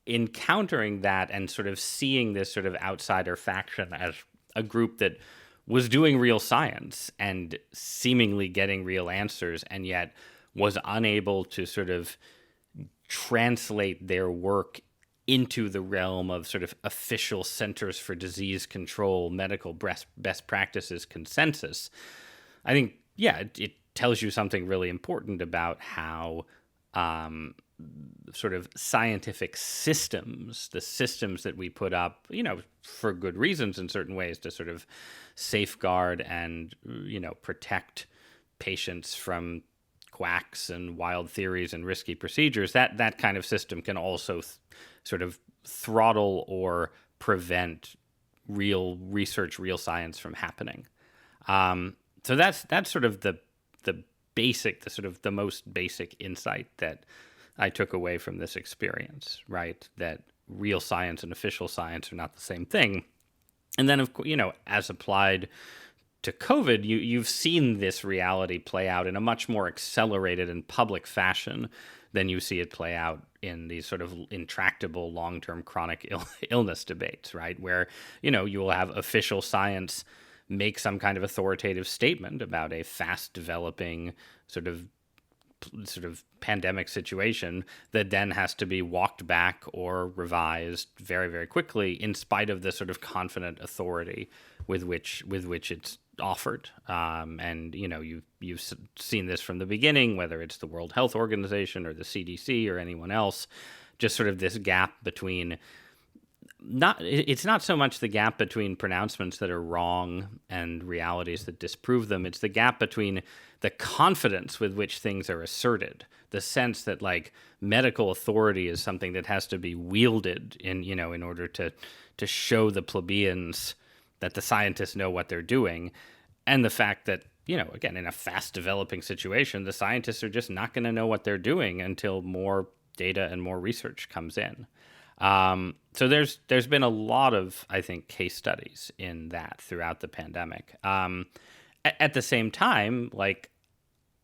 encountering that and sort of seeing this sort of outsider faction as a group that was doing real science and seemingly getting real answers, and yet was unable to sort of translate their work into the realm of sort of official Centers for Disease Control, medical best practices consensus, I think, it tells you something really important about how sort of scientific systems, the systems that we put up, for good reasons in certain ways to sort of safeguard and, protect patients from quacks and wild theories and risky procedures, that kind of system can also sort of throttle or prevent real research, real science from happening. So that's sort of the most basic insight that I took away from this experience, right? That real science and official science are not the same thing. And then, of course, as applied to COVID, you've seen this reality play out in a much more accelerated and public fashion than you see it play out in these sort of intractable long-term chronic illness debates, right? Where, you will have official science make some kind of authoritative statement about a fast-developing sort of pandemic situation that then has to be walked back or revised very, very quickly in spite of the sort of confident authority with which it's offered. And, you've seen this from the beginning, whether it's the World Health Organization or the CDC or anyone else, just sort of this gap between it's not so much the gap between pronouncements that are wrong and realities that disprove them. It's the gap between the confidence with which things are asserted, the sense that like medical authority is something that has to be wielded in order to show the plebeians that the scientists know what they're doing, and the fact that, again, in a fast developing situation, the scientists are just not going to know what they're doing until more data and more research comes in. So there's been a lot of, I think, case studies in that throughout the pandemic. At the same time, like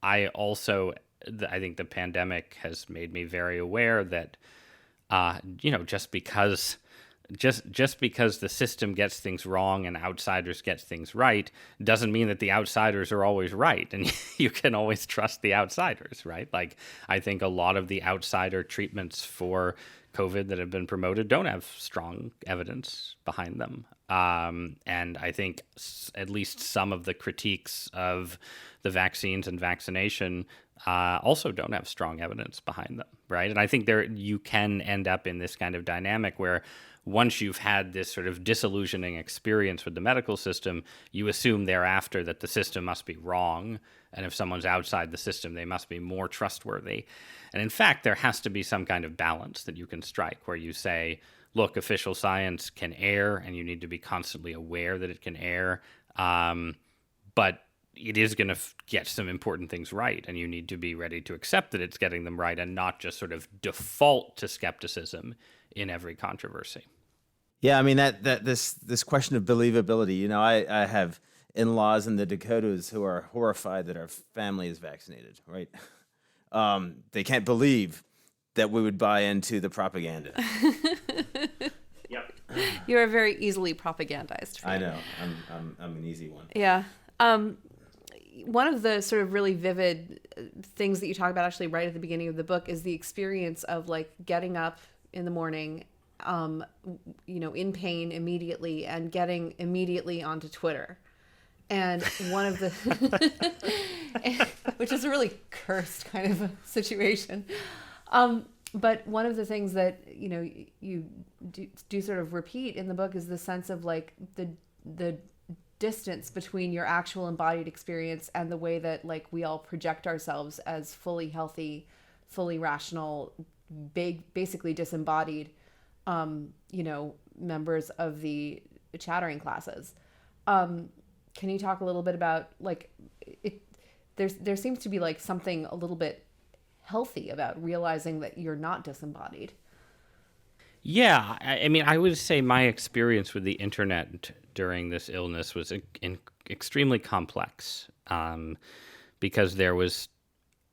I think the pandemic has made me very aware that, just because the system gets things wrong and outsiders get things right doesn't mean that the outsiders are always right, and you can always trust the outsiders, right? Like I think a lot of the outsider treatments for COVID that have been promoted don't have strong evidence behind them. And I think at least some of the critiques of the vaccines and vaccination also don't have strong evidence behind them, right? And I think you can end up in this kind of dynamic where once you've had this sort of disillusioning experience with the medical system, you assume thereafter that the system must be wrong. And if someone's outside the system, they must be more trustworthy. And in fact, there has to be some kind of balance that you can strike where you say, look, official science can err, and you need to be constantly aware that it can err. But it is going to get some important things right, and you need to be ready to accept that it's getting them right and not just sort of default to skepticism in every controversy. Yeah, I mean that this question of believability. I have in-laws in the Dakotas who are horrified that our family is vaccinated. Right? They can't believe that we would buy into the propaganda. Yep. You are very easily propagandized. I know. I'm an easy one. Yeah. One of the sort of really vivid things that you talk about actually right at the beginning of the book is the experience of like getting up in the morning, in pain immediately and getting immediately onto Twitter And one of the, which is a really cursed kind of a situation. But one of the things that, you do sort of repeat in the book is the sense of like the distance between your actual embodied experience and the way that like we all project ourselves as fully healthy, fully rational, basically disembodied, members of the chattering classes. Can you talk a little bit about like there seems to be like something a little bit healthy about realizing that you're not disembodied? Yeah, I mean, I would say my experience with the internet during this illness was extremely complex, because there was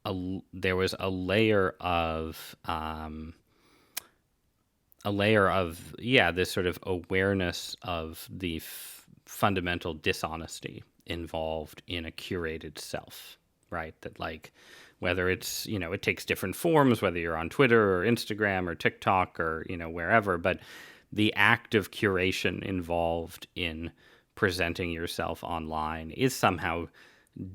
a layer of this sort of awareness of the fundamental dishonesty involved in a curated self, right? That like, whether it's, it takes different forms, whether you're on Twitter or Instagram or TikTok or, wherever, but the act of curation involved in presenting yourself online is somehow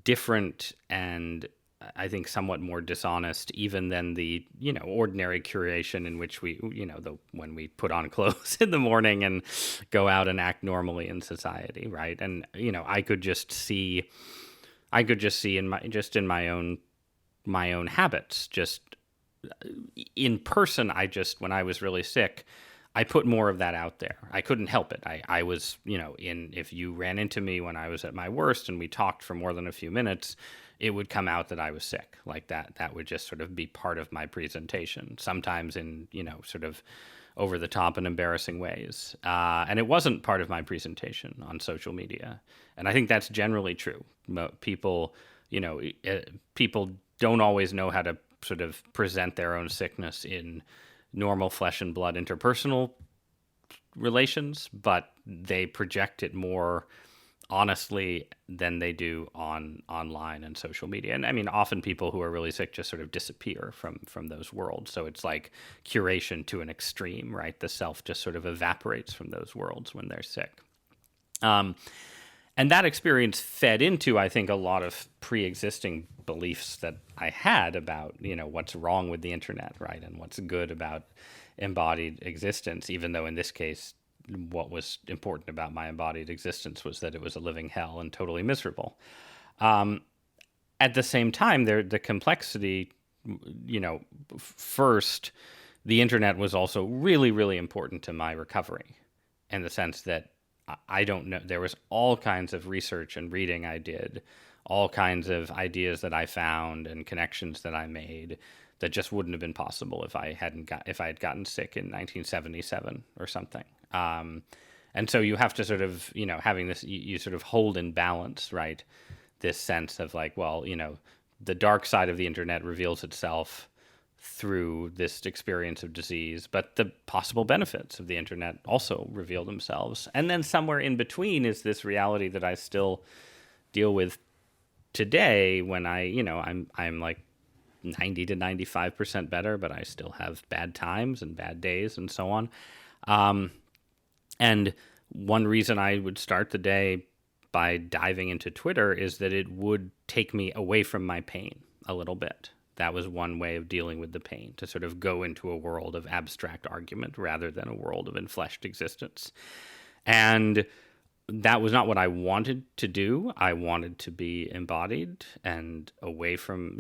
different and I think somewhat more dishonest even than the, ordinary curation in which we, when we put on clothes in the morning and go out and act normally in society, right? And, I could just see in my own habits, just in person, when I was really sick, I put more of that out there. I couldn't help it. I was, if you ran into me when I was at my worst and we talked for more than a few minutes, it would come out that I was sick like that. That would just sort of be part of my presentation, sometimes in, sort of over the top and embarrassing ways. And it wasn't part of my presentation on social media. And I think that's generally true. People don't always know how to sort of present their own sickness in normal flesh and blood interpersonal relations, but they project it more honestly than they do online and social media. And I mean, often people who are really sick just sort of disappear from those worlds. So it's like curation to an extreme, right? The self just sort of evaporates from those worlds when they're sick. And that experience fed into, I think, a lot of pre-existing beliefs that I had about, what's wrong with the internet, right? And what's good about embodied existence, even though in this case, what was important about my embodied existence was that it was a living hell and totally miserable. At the same time, the complexity, first, the internet was also really, really important to my recovery in the sense that I don't know, there was all kinds of research and reading I did, all kinds of ideas that I found and connections that I made that just wouldn't have been possible if I had gotten sick in 1977 or something. And so you have to sort of, having this, you sort of hold in balance, right? This sense of like, well, the dark side of the internet reveals itself through this experience of disease, but the possible benefits of the internet also reveal themselves. And then somewhere in between is this reality that I still deal with today when I'm like 90 to 95% better, but I still have bad times and bad days and so on. And one reason I would start the day by diving into Twitter is that it would take me away from my pain a little bit. That was one way of dealing with the pain, to sort of go into a world of abstract argument rather than a world of enfleshed existence. And that was not what I wanted to do. I wanted to be embodied and away from,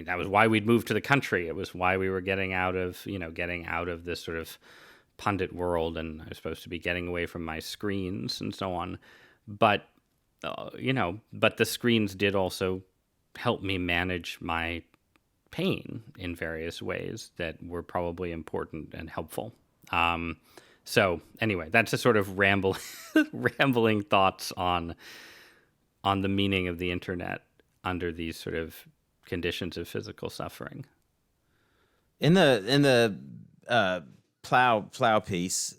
that was why we'd moved to the country. It was why we were getting out of this sort of pundit world, and I was supposed to be getting away from my screens and so on. But, but the screens did also help me manage my pain in various ways that were probably important and helpful. So anyway, that's a sort of rambling thoughts on the meaning of the internet under these sort of conditions of physical suffering. In the plow piece,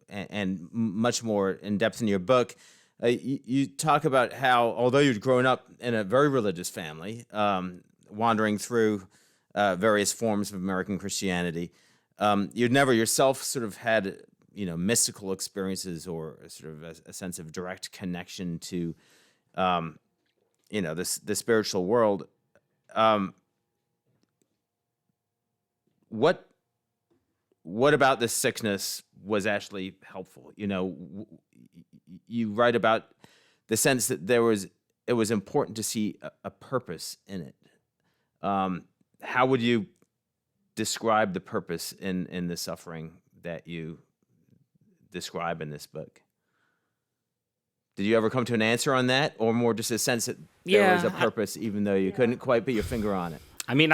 and much more in depth in your book, you talk about how, although you'd grown up in a very religious family, wandering through various forms of American Christianity, you'd never yourself sort of had mystical experiences or sort of a sense of direct connection to, the spiritual world. What about this sickness was actually helpful? You write about the sense that it was important to see a purpose in it. How would you describe the purpose in the suffering that you describe in this book? Did you ever come to an answer on that, or more just a sense that there was a purpose, even though you couldn't quite put your finger on it? I mean,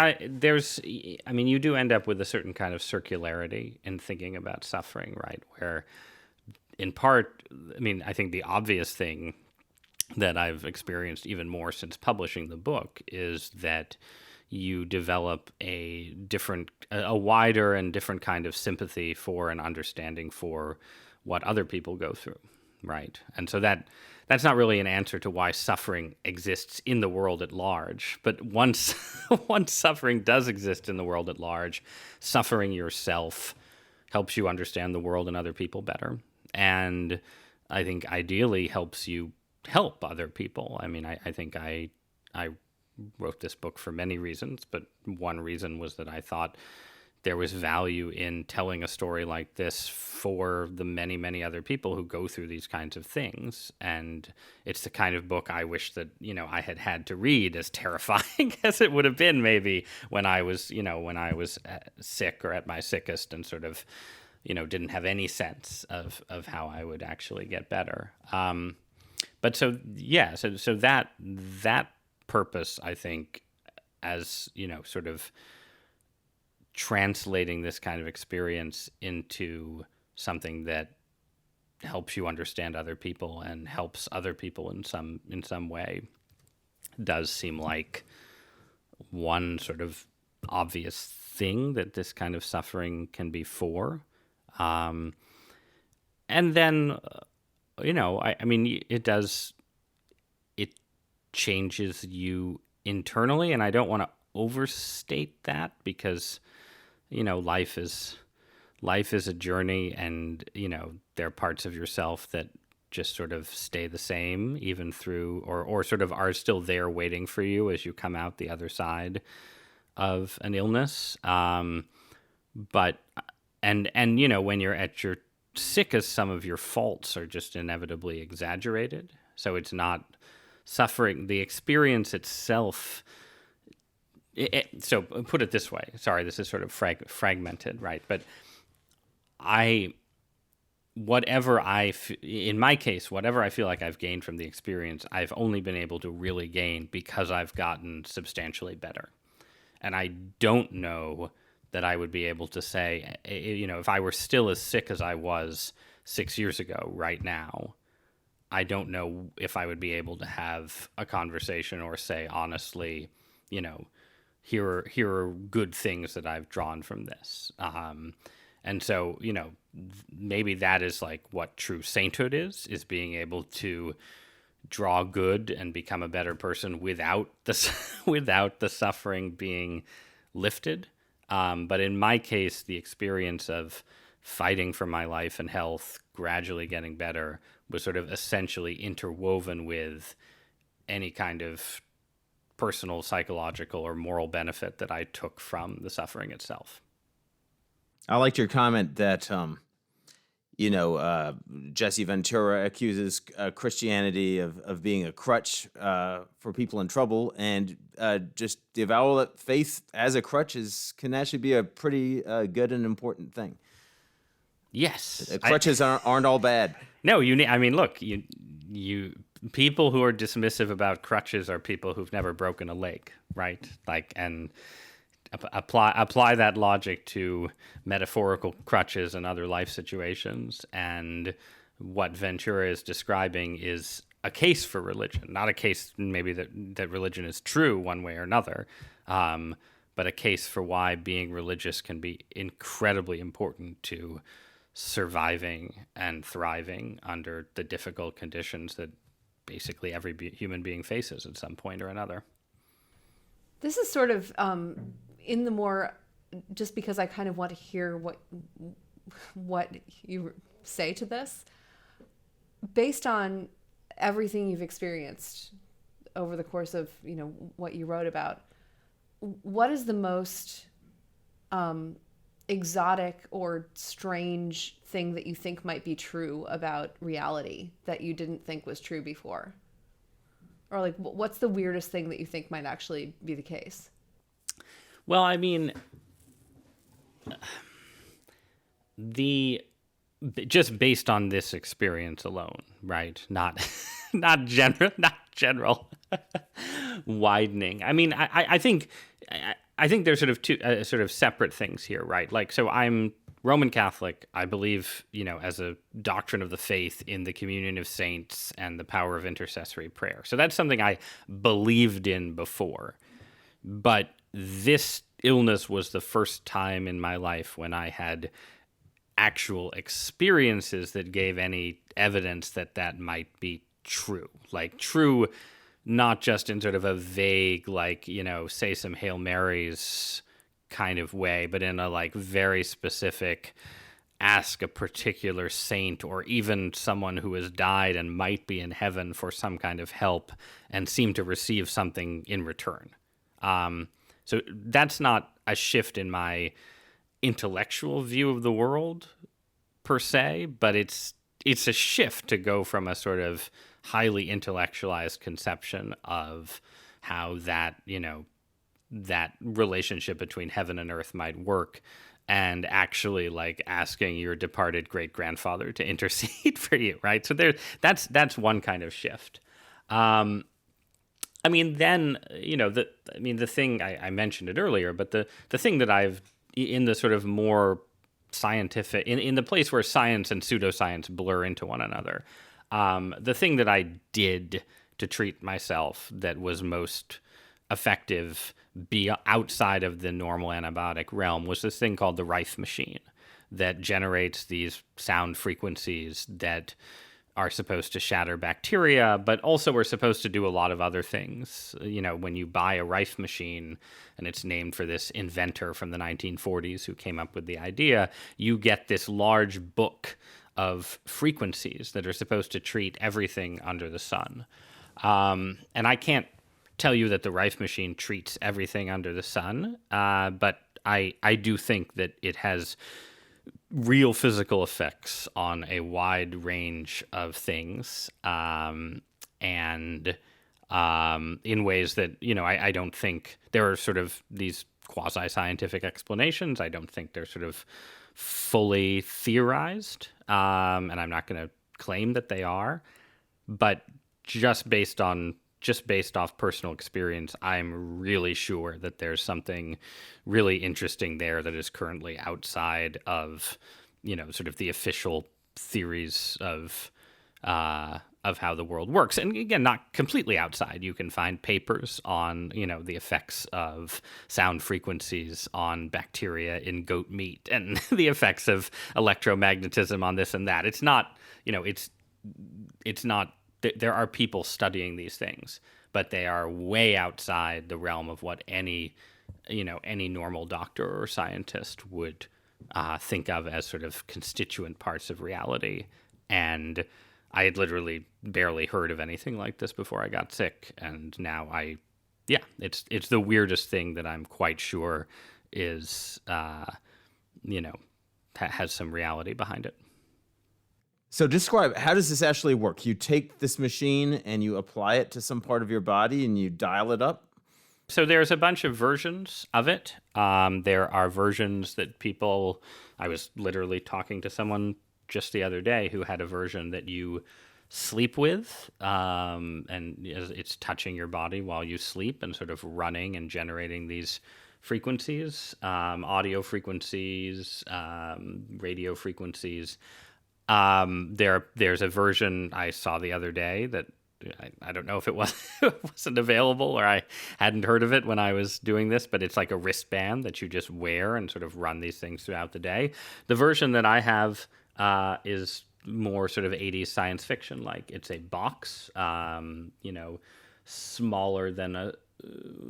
you do end up with a certain kind of circularity in thinking about suffering, right? Where, in part, I think the obvious thing that I've experienced even more since publishing the book is that you develop a wider and different kind of sympathy for and understanding for what other people go through, right? And so that's not really an answer to why suffering exists in the world at large. But once suffering does exist in the world at large, suffering yourself helps you understand the world and other people better. And I think ideally helps you help other people. I think I wrote this book for many reasons, but one reason was that I thought there was value in telling a story like this for the many, many other people who go through these kinds of things. And it's the kind of book I wish that, I had to read, as terrifying as it would have been maybe when I was sick or at my sickest and sort of, didn't have any sense of how I would actually get better. But so that purpose, I think, as, sort of translating this kind of experience into something that helps you understand other people and helps other people in some way does seem like one sort of obvious thing that this kind of suffering can be for. And then, it changes you internally, and I don't want to overstate that because, life is a journey, and, there are parts of yourself that just sort of stay the same even through, or sort of are still there waiting for you as you come out the other side of an illness. But when you're at your sickest, some of your faults are just inevitably exaggerated. So it's not suffering, the experience itself. So put it this way. Sorry, this is sort of fragmented, right? But in my case, whatever I feel like I've gained from the experience, I've only been able to really gain because I've gotten substantially better. And I don't know that I would be able to say, if I were still as sick as I was 6 years ago right now, I don't know if I would be able to have a conversation or say honestly, here are good things that I've drawn from this. And so, maybe that is like what true sainthood is being able to draw good and become a better person without the suffering being lifted. But in my case, the experience of fighting for my life and health, gradually getting better, was sort of essentially interwoven with any kind of personal, psychological, or moral benefit that I took from the suffering itself. I liked your comment that, Jesse Ventura accuses Christianity of being a crutch for people in trouble, and just the avowal that faith as a crutch can actually be a pretty good and important thing. Yes, crutches aren't all bad. No, look, you people who are dismissive about crutches are people who've never broken a leg, right? And apply that logic to metaphorical crutches and other life situations. And what Ventura is describing is a case for religion, not a case maybe that religion is true one way or another, but a case for why being religious can be incredibly important to surviving and thriving under the difficult conditions that basically every human being faces at some point or another. This is sort of in the more, just because I kind of want to hear what you say to this, based on everything you've experienced over the course of, what you wrote about, what is the most exotic or strange thing that you think might be true about reality that you didn't think was true before? Or like, what's the weirdest thing that you think might actually be the case? Well, I mean, just based on this experience alone, right? Not general widening. I mean, I think there's sort of two sort of separate things here, right? Like, so I'm Roman Catholic. I believe, as a doctrine of the faith in the communion of saints and the power of intercessory prayer. So that's something I believed in before. But this illness was the first time in my life when I had actual experiences that gave any evidence that might be true. Like, true, not just in sort of a vague, like, say some Hail Marys kind of way, but in a like very specific, ask a particular saint or even someone who has died and might be in heaven for some kind of help and seem to receive something in return. So that's not a shift in my intellectual view of the world per se, but it's a shift to go from a sort of highly intellectualized conception of how that, that relationship between heaven and earth might work, and actually like asking your departed great grandfather to intercede for you, right? So that's one kind of shift. I mean, then, the thing I mentioned it earlier, but the thing that I've, in the sort of more scientific, in the place where science and pseudoscience blur into one another, the thing that I did to treat myself that was most effective outside of the normal antibiotic realm was this thing called the Rife machine that generates these sound frequencies that are supposed to shatter bacteria, but also are supposed to do a lot of other things. When you buy a Rife machine, and it's named for this inventor from the 1940s who came up with the idea, you get this large book of frequencies that are supposed to treat everything under the sun. And I can't tell you that the Rife machine treats everything under the sun, but I do think that it has real physical effects on a wide range of things, and in ways that, I don't think there are sort of these quasi-scientific explanations. I don't think they're sort of fully theorized, and I'm not going to claim that they are, but just based off personal experience, I'm really sure that there's something really interesting there that is currently outside of, sort of the official theories of how the world works. And again, not completely outside. You can find papers on, the effects of sound frequencies on bacteria in goat meat and the effects of electromagnetism on this and that. It's not, it's not. There are people studying these things, but they are way outside the realm of what any normal doctor or scientist would think of as sort of constituent parts of reality. And I had literally barely heard of anything like this before I got sick, and now it's the weirdest thing that I'm quite sure is has some reality behind it. So describe, how does this actually work? You take this machine and you apply it to some part of your body and you dial it up? So there's a bunch of versions of it. There are versions that I was literally talking to someone just the other day who had a version that you sleep with, and it's touching your body while you sleep and sort of running and generating these frequencies, audio frequencies, radio frequencies. There's a version I saw the other day that I don't know if it wasn't available or I hadn't heard of it when I was doing this, but it's like a wristband that you just wear and sort of run these things throughout the day. The version that I have is more sort of 80s science fiction. Like, it's a box, smaller than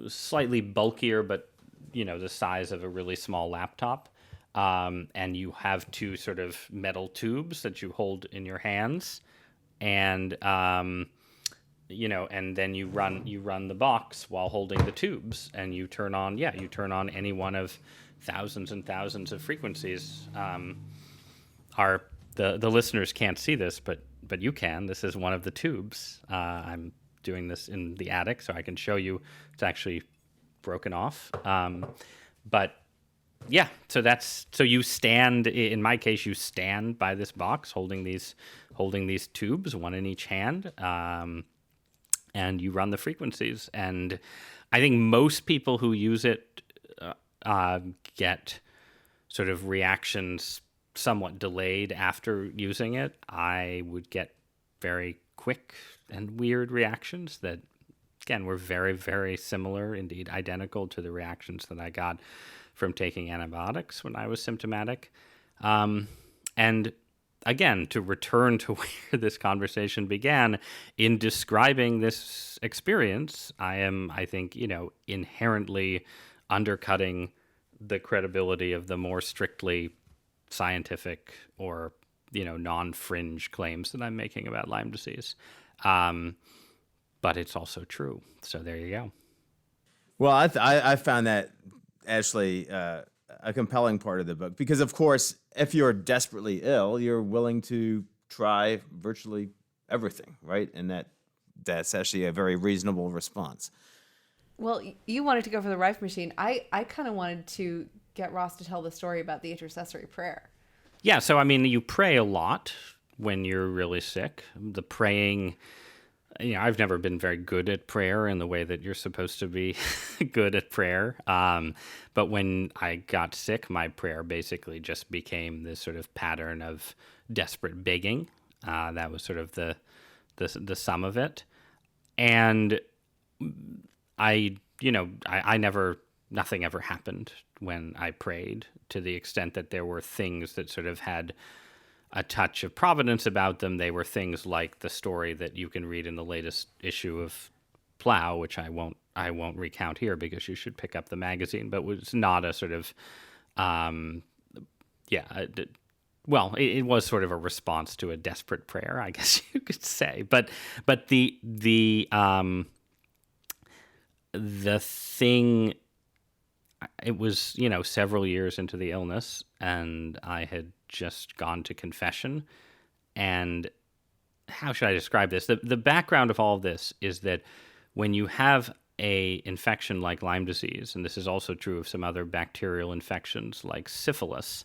slightly bulkier, but the size of a really small laptop. and you have two sort of metal tubes that you hold in your hands, and and then you run the box while holding the tubes, and you turn on any one of thousands and thousands of frequencies. The listeners can't see this, but you can. This is one of the tubes. I'm doing this in the attic, so I can show you. It's actually broken off. But yeah, so you stand. In my case, you stand by this box, holding these tubes, one in each hand, and you run the frequencies. And I think most people who use it get sort of reactions somewhat delayed after using it. I would get very quick and weird reactions that, again, were very, very similar, indeed identical to the reactions that I got from taking antibiotics when I was symptomatic. And again, to return to where this conversation began, in describing this experience, I think, inherently undercutting the credibility of the more strictly scientific or, non-fringe claims that I'm making about Lyme disease. But it's also true. So there you go. Well, I found that actually a compelling part of the book because, of course, if you're desperately ill, you're willing to try virtually everything, right? And that's actually a very reasonable response. Well, you wanted to go for the Rife machine. I kind of wanted to get Ross to tell the story about the intercessory prayer. Yeah, so I mean, you pray a lot when you're really sick. The praying, I've never been very good at prayer in the way that you're supposed to be good at prayer. But when I got sick, my prayer basically just became this sort of pattern of desperate begging. That was sort of the sum of it. And nothing ever happened when I prayed, to the extent that there were things that sort of had a touch of providence about them. They were things like the story that you can read in the latest issue of Plough, which I won't recount here because you should pick up the magazine, but was not a sort of, it was sort of a response to a desperate prayer, I guess you could say. But the thing, it was, several years into the illness, and I had just gone to confession. And how should I describe this? The background of all of this is that when you have a infection like Lyme disease, and this is also true of some other bacterial infections like syphilis,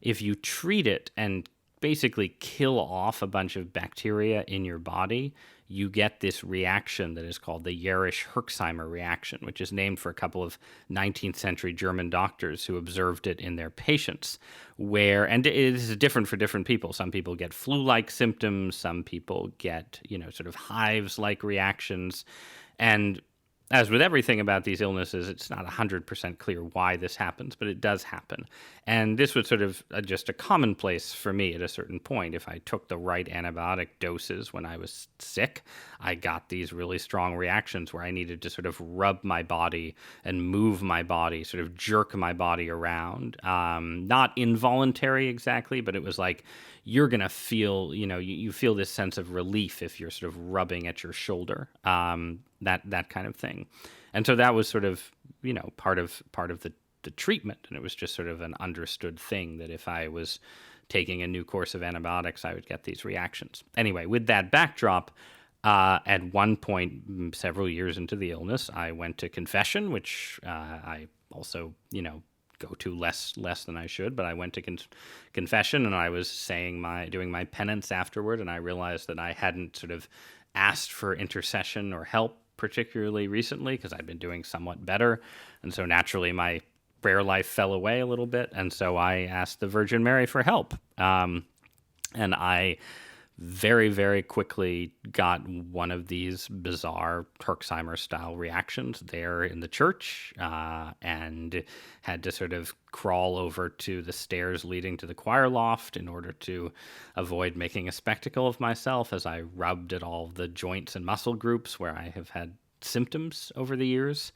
if you treat it and basically kill off a bunch of bacteria in your body, you get this reaction that is called the Jerisch-Herxheimer reaction, which is named for a couple of 19th century German doctors who observed it in their patients, and it is different for different people. Some people get flu-like symptoms, some people get, sort of hives-like reactions. And as with everything about these illnesses, it's not 100% clear why this happens, but it does happen. And this was sort of just a commonplace for me at a certain point. If I took the right antibiotic doses when I was sick, I got these really strong reactions where I needed to sort of rub my body and move my body, sort of jerk my body around. Not involuntary exactly, but it was like you're going to feel, you feel this sense of relief if you're sort of rubbing at your shoulder. That kind of thing. And so that was sort of, part of the treatment. And it was just sort of an understood thing that if I was taking a new course of antibiotics, I would get these reactions. Anyway, with that backdrop, at one point, several years into the illness, I went to confession, which I also, go to less than I should, but I went to confession, and I was doing my penance afterward, and I realized that I hadn't sort of asked for intercession or help particularly recently because I'd been doing somewhat better. And so naturally my prayer life fell away a little bit. And so I asked the Virgin Mary for help. And I very, very quickly got one of these bizarre Herxheimer-style reactions there in the church, and had to sort of crawl over to the stairs leading to the choir loft in order to avoid making a spectacle of myself as I rubbed at all the joints and muscle groups where I have had symptoms over the years.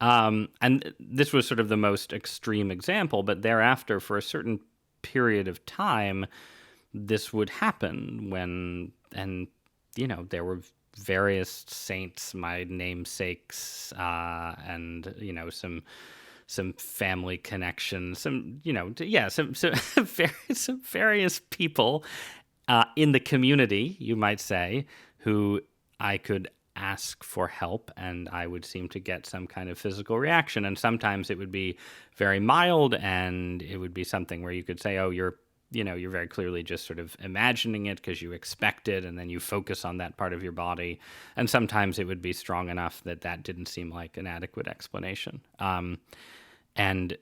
And this was sort of the most extreme example, but thereafter, for a certain period of time, this would happen there were various saints, my namesakes, and, some family connections, some various people in the community, you might say, who I could ask for help, and I would seem to get some kind of physical reaction. And sometimes it would be very mild, and it would be something where you could say, oh, you're very clearly just sort of imagining it because you expect it, and then you focus on that part of your body. And sometimes it would be strong enough that didn't seem like an adequate explanation. And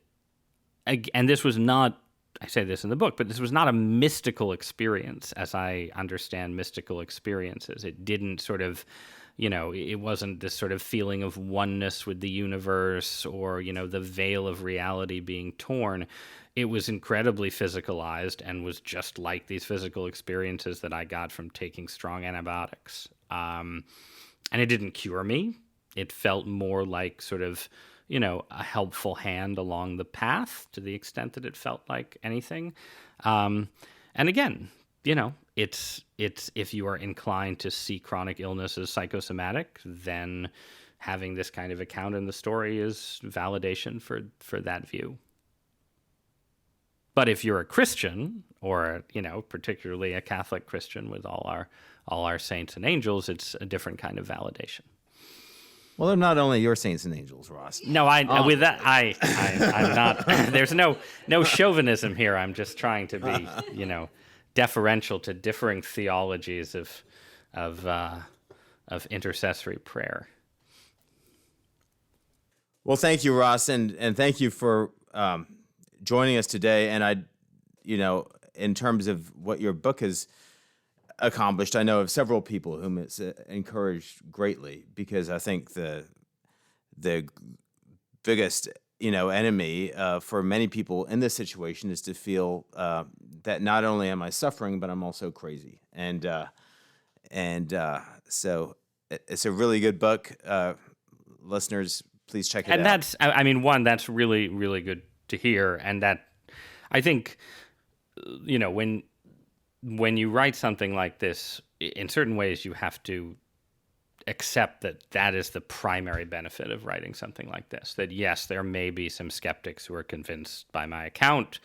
this was not, I say this in the book, but this was not a mystical experience as I understand mystical experiences. It didn't sort of, it wasn't this sort of feeling of oneness with the universe or, the veil of reality being torn. It was incredibly physicalized and was just like these physical experiences that I got from taking strong antibiotics. And it didn't cure me. It felt more like sort of, a helpful hand along the path to the extent that it felt like anything. And again, it's if you are inclined to see chronic illness as psychosomatic, then having this kind of account in the story is validation for that view. But if you're a Christian, or particularly a Catholic Christian with all our saints and angels, it's a different kind of validation. Well, they're not only your saints and angels, Ross. No, I'm not. There's no chauvinism here. I'm just trying to be, deferential to differing theologies of intercessory prayer. Well, thank you, Ross, and thank you for joining us today. And in terms of what your book has accomplished, I know of several people whom it's encouraged greatly, because I think the biggest enemy for many people in this situation is to feel that not only am I suffering, but I'm also crazy. And so it's a really good book. Listeners, please check it out. And that's really, really good to hear. And that, I think, when you write something like this, in certain ways you have to accept that is the primary benefit of writing something like this. That yes, there may be some skeptics who are convinced by my account,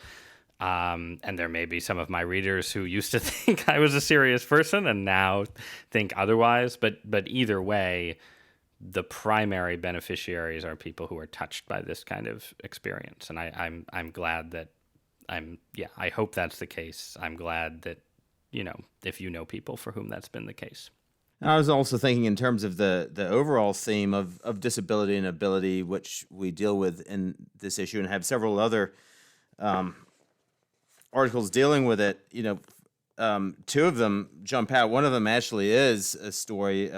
and there may be some of my readers who used to think I was a serious person and now think otherwise. But either way, the primary beneficiaries are people who are touched by this kind of experience, and I'm glad that I hope that's the case. I'm glad that if people for whom that's been the case. I was also thinking in terms of the overall theme of disability and ability, which we deal with in this issue, and have several other articles dealing with it. Two of them jump out. One of them actually is a story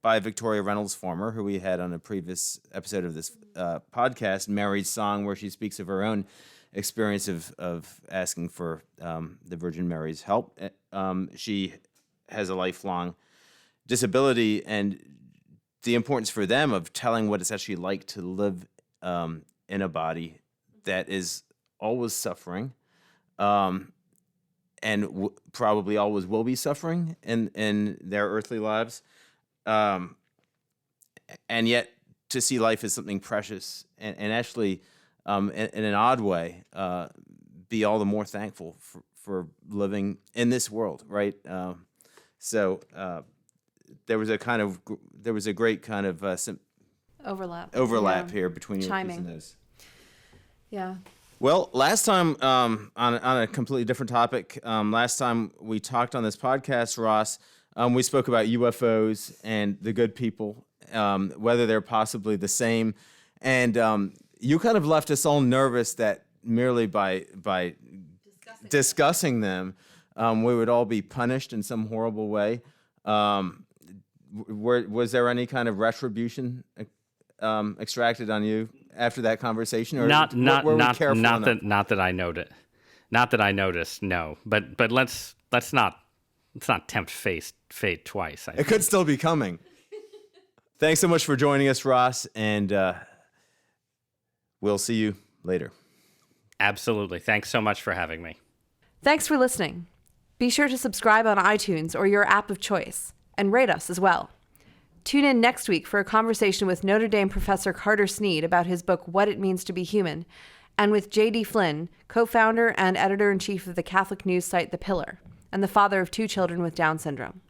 by Victoria Reynolds Former, who we had on a previous episode of this podcast, Mary's Song, where she speaks of her own experience of asking for the Virgin Mary's help. She has a lifelong disability, and the importance for them of telling what it's actually like to live in a body that is always suffering, and probably always will be suffering in their earthly lives, and yet to see life as something precious and actually, in an odd way, be all the more thankful for living in this world, right? So there was a great kind of overlap here between your piece and those. Yeah. Well, last time on a completely different topic. Last time we talked on this podcast, Ross, we spoke about UFOs and the good people, whether they're possibly the same, and you kind of left us all nervous that merely by discussing them, we would all be punished in some horrible way. Was there any kind of retribution extracted on you after that conversation, or not that I noticed? No, but let's not tempt fate twice. It could still be coming. Thanks so much for joining us, Ross, and We'll see you later. Absolutely. Thanks so much for having me. Thanks for listening. Be sure to subscribe on iTunes or your app of choice, and rate us as well. Tune in next week for a conversation with Notre Dame professor Carter Snead about his book, What It Means to Be Human, and with J.D. Flynn, co-founder and editor-in-chief of the Catholic news site The Pillar, and the father of 2 children with Down syndrome.